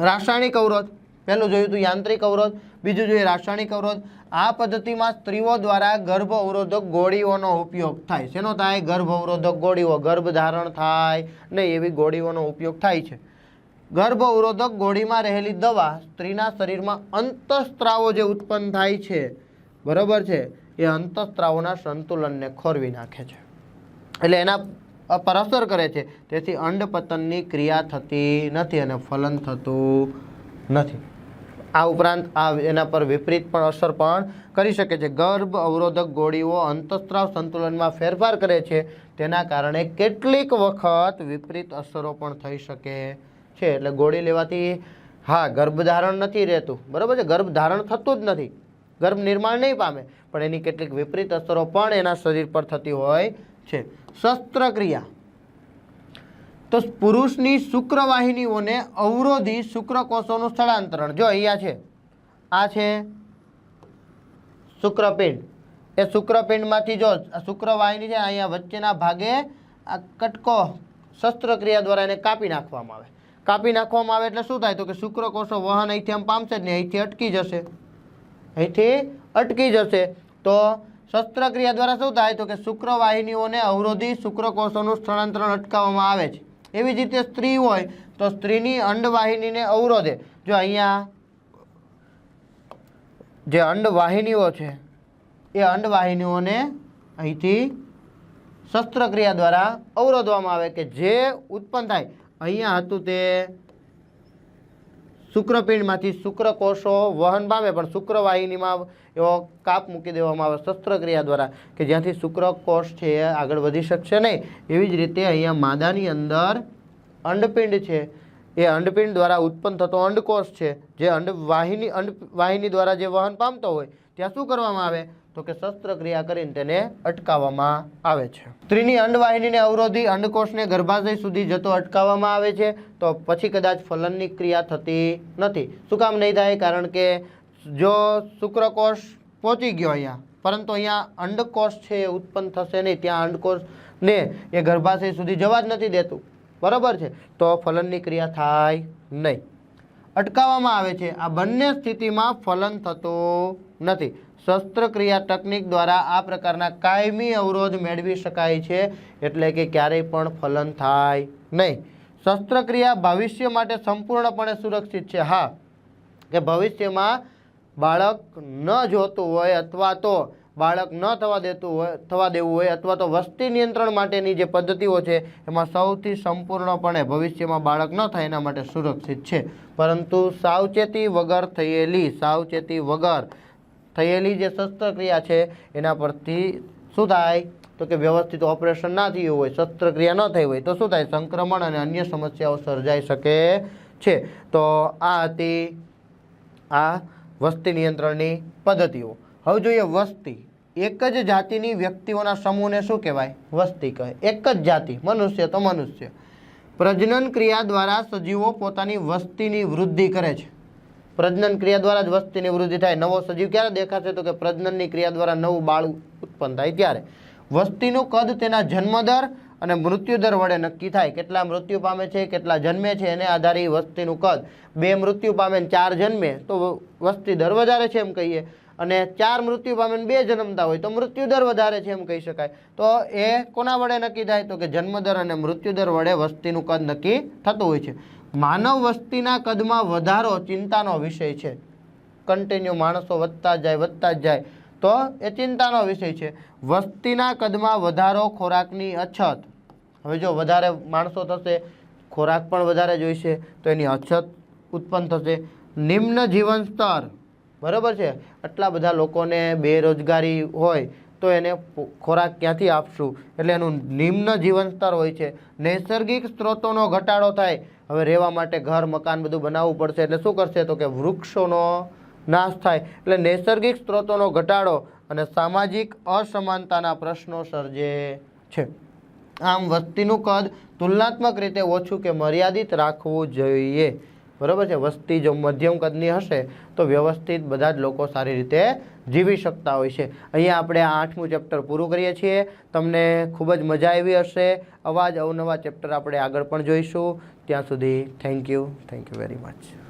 રાસાયણિક અવરોધ, પહેલું જોયું હતું યાંત્રિક અવરોધ, બીજું જોઈએ રાસાયણિક અવરોધ। આ પદ્ધતિમાં સ્ત્રીઓ દ્વારા ગર્ભ અવરોધક ગોળીઓનો ઉપયોગ થાય। શેનો થાય? ગર્ભ અવરોધક ગોળીઓ, ગર્ભધારણ થાય નહીં એવી ગોળીઓનો ઉપયોગ થાય છે। ગર્ભ અવરોધક ગોળીમાં રહેલી દવા સ્ત્રીના શરીરમાં અંતઃસ્ત્રાવો જે ઉત્પન્ન થાય છે, બરાબર છે, એ અંતઃસ્ત્રાવોના સંતુલનને ખોરવી નાખે છે, એટલે એના પર અસર કરે છે, તેથી અંડપતનની ક્રિયા થતી નથી અને ફલન થતું નથી। આ ઉપરાંત એના પર વિપરીત પણ અસર પણ કરી શકે છે। ગર્ભ અવરોધક ગોળીઓ અંતઃસ્ત્રાવ સંતુલનમાં ફેરફાર કરે છે, તેના કારણે કેટલીક વખત વિપરીત અસરો પણ થઈ શકે છે। એટલે ગોળી લેવાથી હા ગર્ભધારણ નથી રહેતું, બરાબર છે, ગર્ભધારણ થતું જ નથી, ગર્ભ નિર્માણ નહીં પામે, પણ એની કેટલીક વિપરીત અસરો પણ એના શરીર પર થતી હોય છે। શસ્ત્રક્રિયા તો પુરુષની શુક્રવાહિનીઓને અવરોધી શુક્રકોષોનું સ્થળાંતરણ, જો અહીંયા છે, આ છે શુક્રપિંડ, એ શુક્રપિંડમાંથી જો શુક્રવાહિની છે અહીંયા વચ્ચેના ભાગે આ કટકો શસ્ત્રક્રિયા દ્વારા એને કાપી નાખવામાં આવે। કાપી નાખવામાં આવે એટલે શું થાય? તો કે શુક્રકોષો વહન અહીંથી આમ પામશે જ નહીં, અહીંથી અટકી જશે, અહીંથી અટકી જશે। તો શસ્ત્રક્રિયા દ્વારા શું થાય? તો કે શુક્રવાહિનીઓને અવરોધી શુક્રકોષોનું સ્થળાંતરણ અટકાવવામાં આવે છે। એવી જ રીતે સ્ત્રી હોય તો સ્ત્રીની અંડવાહિનીને અવરોધે, જો અહીંયા જે અંડવાહિનીઓ છે એ અંડવાહિનીઓને અહીંથી શસ્ત્રક્રિયા દ્વારા અવરોધવામાં આવે કે જે ઉત્પન્ન થાય, અહીંયા હતું તે શુક્રપિંડમાંથી શુક્રકોષો વહન પામે પણ શુક્રવાહિનીમાં એવો કાપ મૂકી દેવામાં આવે શસ્ત્રક્રિયા દ્વારા કે જ્યાંથી શુક્રકોષ છે એ આગળ વધી શકશે નહીં। એવી જ રીતે અહીંયા માદાની અંદર અંડપિંડ છે, એ અંડપિંડ દ્વારા ઉત્પન્ન થતો અંડકોષ છે જે અંડવાહિની દ્વારા જે વહન પામતો હોય ત્યાં શું કરવામાં આવે? તો કે શસ્ત્રક્રિયા કરીને તેને અટકાવવામાં આવે છે। સ્ત્રીની અંડવાહિનીને અવરોધી અંડકોષને ગર્ભાશય સુધી જતો અટકાવવામાં આવે છે તો પછી કદાચ ફલનની ક્રિયા થતી નથી। શું કામ નહીં થાય? કારણ કે જો શુક્રકોષ પહોંચી ગયો અહીંયા, પરંતુ અહીંયા અંડકોષ છે એ ઉત્પન્ન થશે નહીં, ત્યાં અંડકોષને એ ગર્ભાશય સુધી જવા જ નથી દેતું, બરાબર છે, તો ફલનની ક્રિયા થાય નહીં, અટકાવવામાં આવે છે। આ બંને સ્થિતિમાં ફલન થતું નથી। શસ્ત્રક્રિયા તકનીક દ્વારા આ પ્રકારના કાયમી અવરોધ મેળવી શકાય છે, એટલે કે ક્યારેય પણ ફલન થાય નહીં। શસ્ત્રક્રિયા ભવિષ્ય માટે સંપૂર્ણપણે સુરક્ષિત છે। હા, કે ભવિષ્યમાં બાળક ન જોતું હોય અથવા તો બાળક ન થવા દેવું હોય અથવા તો વસ્તી નિયંત્રણ માટેની જે પદ્ધતિઓ છે એમાં સૌથી સંપૂર્ણપણે ભવિષ્યમાં બાળક ન થાય એના માટે સુરક્ષિત છે। પરંતુ સાવચેતી વગર થયેલી જે શસ્ત્રક્રિયા છે એના પરથી શું થાય? તો કે વ્યવસ્થિત ઓપરેશન ના થયું હોય, શસ્ત્રક્રિયા ન થઈ હોય તો શું થાય? સંક્રમણ અને અન્ય સમસ્યાઓ સર્જાઈ શકે છે। તો આ હતી આ વસ્તી નિયંત્રણની પદ્ધતિઓ। હવે જોઈએ વસ્તી, એક જ જાતિની વ્યક્તિઓના સમૂહને શું કહેવાય? વસ્તી કહે. એક જ જાતિ, મનુષ્ય તો મનુષ્ય. પ્રજનન ક્રિયા દ્વારા સજીવો પોતાની વસ્તીની વૃદ્ધિ કરે છે. પ્રજનન ક્રિયા દ્વારા જ વસ્તીની વૃદ્ધિ થાય. નવો સજીવ ક્યારે દેખાશે? તો કે પ્રજનનની ક્રિયા દ્વારા નવું બાળું ઉત્પન્ન થાય ત્યારે. વસ્તીનું કદ તેના જન્મદર અને મૃત્યુદર વડે નક્કી થાય. કેટલા મૃત્યુ પામે છે, કેટલા જન્મે છે એને આધારે વસ્તીનું કદ. 2 મૃત્યુ પામે ને 4 જન્મે તો વસ્તી દર વધારે છે એમ કહીએ, અને 4 મૃત્યુ પામે ને 2 જન્મતા હોય તો મૃત્યુ દર વધારે છે એમ કહી શકાય. તો એ કોના વડે નક્કી થાય? તો કે જન્મદર અને મૃત્યુદર વડે વસ્તીનું કદ નક્કી થતું હોય છે. માનવ વસ્તીના કદમાં વધારો ચિંતાનો વિષય છે. કન્ટિન્યુ માણસો વધતા જ જાય તો એ ચિંતાનો વિષય છે. વસ્તીના કદમાં વધારો, ખોરાકની અછત. હવે જો વધારે માણસો થશે, ખોરાક પણ વધારે જોઈશે તો એની અછત ઉત્પન્ન થશે. નિમ્ન જીવન સ્તર, બરાબર છે, આટલા બધા લોકોને બેરોજગારી હોય તો એને ખોરાક ક્યાંથી આપશું? એટલે એનું નિમ્ન જીવન સ્તર હોય છે. નૈસર્ગિક સ્ત્રોતોનો ઘટાડો થાય. હવે રહેવા માટે ઘર મકાન બધું બનાવવું પડશે એટલે શું કરશે? તો કે વૃક્ષોનો નાશ થાય. એટલે નૈસર્ગિક સ્ત્રોતોનો ઘટાડો અને સામાજિક અસમાનતાના પ્રશ્નો સર્જે છે. આમ વસ્તીનું કદ તુલનાત્મક રીતે ઓછું કે મર્યાદિત રાખવું જોઈએ. બરાબર છે. વસ્તી જો મધ્યમ કદની હશે તો વ્યવસ્થિત બધા જ લોકો સારી રીતે જીવી શકતા હોય છે. અહીંયા આપણે આ 8મું ચેપ્ટર પૂરું કરીએ છીએ. તમને ખૂબ જ મજા આવી હશે. આવા જ અવનવા ચેપ્ટર આપણે આગળ પણ જોઈશું. ત્યાં સુધી થેન્ક યુ વેરી મચ.